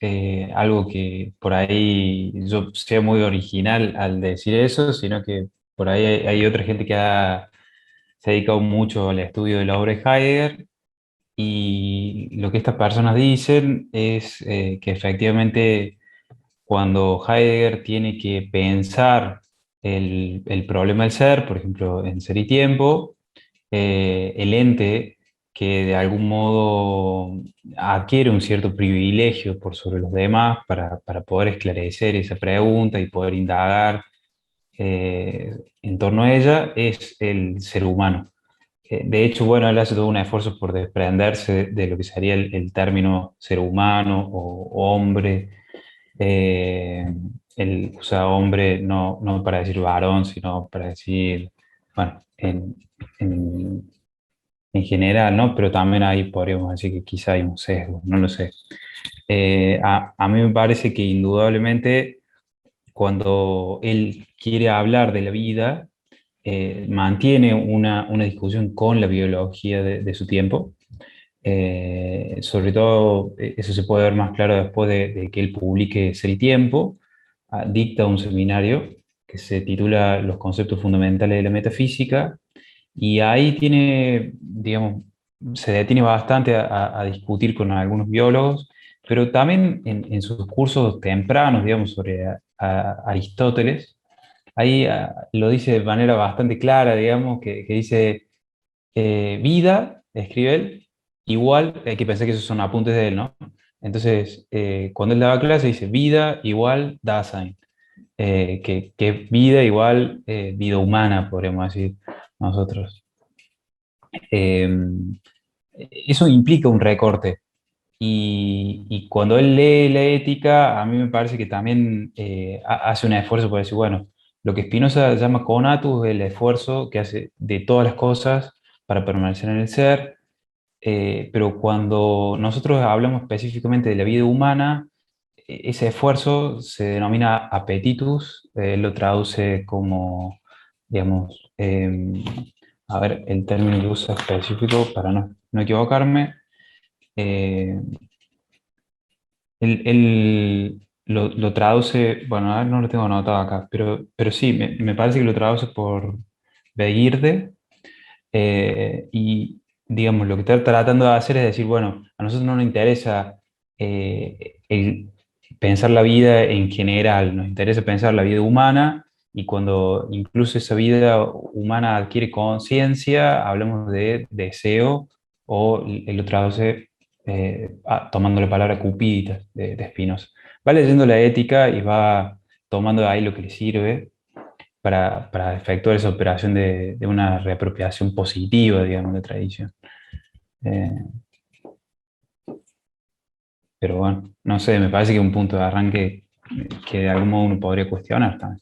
[SPEAKER 2] algo que por ahí yo sea muy original al decir eso, sino que por ahí hay otra gente que se ha dedicado mucho al estudio de la obra de Heidegger, y lo que estas personas dicen es que efectivamente cuando Heidegger tiene que pensar el problema del ser, por ejemplo, en Ser y Tiempo, el ente que de algún modo adquiere un cierto privilegio por sobre los demás para poder esclarecer esa pregunta y poder indagar en torno a ella, es el ser humano. De hecho, bueno, él hace todo un esfuerzo por desprenderse de lo que sería el término ser humano o hombre. Eh, Él usa hombre no para decir varón, sino para decir, bueno, en- en general, ¿no? Pero también ahí podríamos decir que quizá hay un sesgo, no lo sé. A mí me parece que indudablemente cuando él quiere hablar de la vida, mantiene una discusión con la biología de su tiempo. Sobre todo, eso se puede ver más claro después de que él publique Ser y Tiempo. Dicta un seminario que se titula Los conceptos fundamentales de la metafísica, y ahí tiene, digamos, se detiene bastante a discutir con algunos biólogos, pero también en sus cursos tempranos, digamos, sobre Aristóteles, ahí lo dice de manera bastante clara, digamos, que dice vida, escribe él, igual, hay que pensar que esos son apuntes de él, ¿no? Entonces, cuando él daba clase, dice vida igual Dasein, que vida igual vida humana, podríamos decir nosotros. Eh, Eso implica un recorte. Y cuando él lee la ética, a mí me parece que también hace un esfuerzo por decir, bueno, lo que Spinoza llama conatus es el esfuerzo que hace de todas las cosas para permanecer en el ser, pero cuando nosotros hablamos específicamente de la vida humana, ese esfuerzo se denomina appetitus, él lo traduce como, digamos, a ver, el término que usa específico para no equivocarme. eh, Él lo traduce, bueno, a ver, no lo tengo anotado acá, pero sí, me parece que lo traduce por Begirde, y digamos, lo que está tratando de hacer es decir, bueno, a nosotros no nos interesa el pensar la vida en general, nos interesa pensar la vida humana, y cuando incluso esa vida humana adquiere conciencia, hablamos de deseo, o él lo traduce tomando la palabra cupidita de Spinoza. Va leyendo la ética y va tomando de ahí lo que le sirve para efectuar esa operación de una reapropiación positiva, digamos, de tradición. Eh, pero bueno, no sé, me parece que es un punto de arranque que de algún modo uno podría cuestionar también.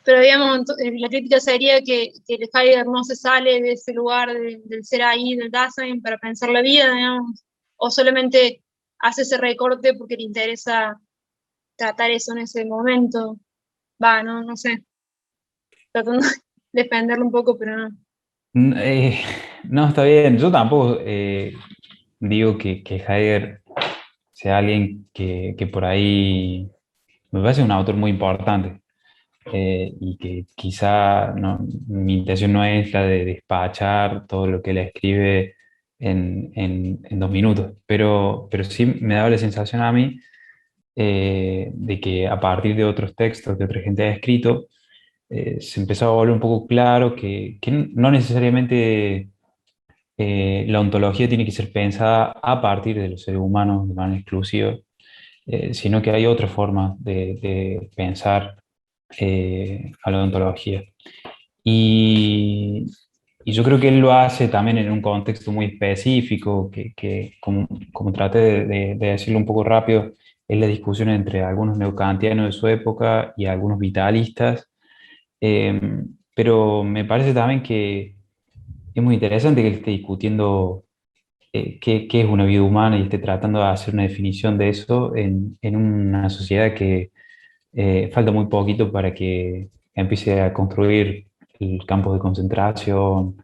[SPEAKER 3] Pero digamos, la crítica sería que el Heidegger no se sale de ese lugar del ser ahí, del Dasein, para pensar la vida, digamos, o solamente hace ese recorte porque le interesa tratar eso en ese momento. Va, no sé, tratando de defenderlo un poco, pero no.
[SPEAKER 2] Mm, no, está bien. Yo tampoco digo que Heidegger sea alguien que por ahí me parece un autor muy importante, y que quizá mi intención no es la de despachar todo lo que él escribe en 2 minutos, pero sí me daba la sensación a mí de que a partir de otros textos que otra gente ha escrito, se empezó a volver un poco claro que no necesariamente la ontología tiene que ser pensada a partir de los seres humanos de manera exclusiva, sino que hay otra forma de pensar a la ontología. Y, y yo creo que él lo hace también en un contexto muy específico, que como traté de decirlo un poco rápido, es la discusión entre algunos neocantianos de su época y algunos vitalistas. Eh, pero me parece también que es muy interesante que él esté discutiendo qué es una vida humana y esté tratando de hacer una definición de eso en una sociedad que falta muy poquito para que empiece a construir el campo de concentración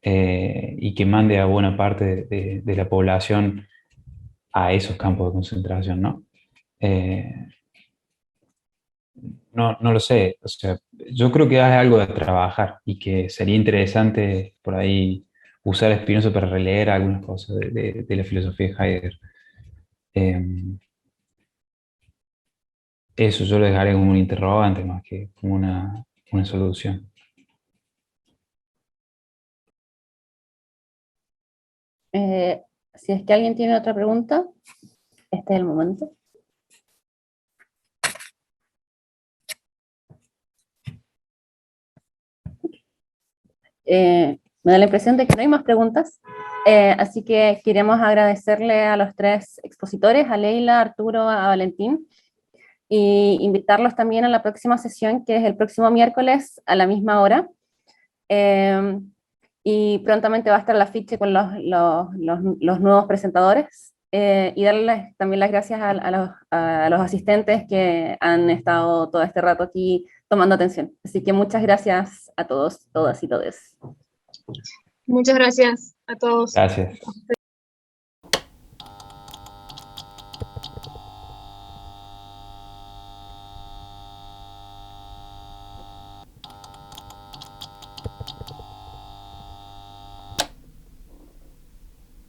[SPEAKER 2] y que mande a buena parte de la población a esos campos de concentración, ¿no? No lo sé, o sea, yo creo que es algo de trabajar y que sería interesante por ahí usar a Spinoza para releer algunas cosas de la filosofía de Heidegger. Eso yo lo dejaré como un interrogante más que como una solución.
[SPEAKER 1] Si es que alguien tiene otra pregunta, este es el momento. Me da la impresión de que no hay más preguntas, así que queremos agradecerle a los tres expositores, a Leila, a Arturo, a Valentín, y invitarlos también a la próxima sesión, que es el próximo miércoles a la misma hora. Y prontamente va a estar el afiche con los nuevos presentadores, y darles también las gracias a los asistentes que han estado todo este rato aquí tomando atención. Así que muchas gracias a todos, todas y todes.
[SPEAKER 3] Muchas gracias a todos.
[SPEAKER 2] Gracias.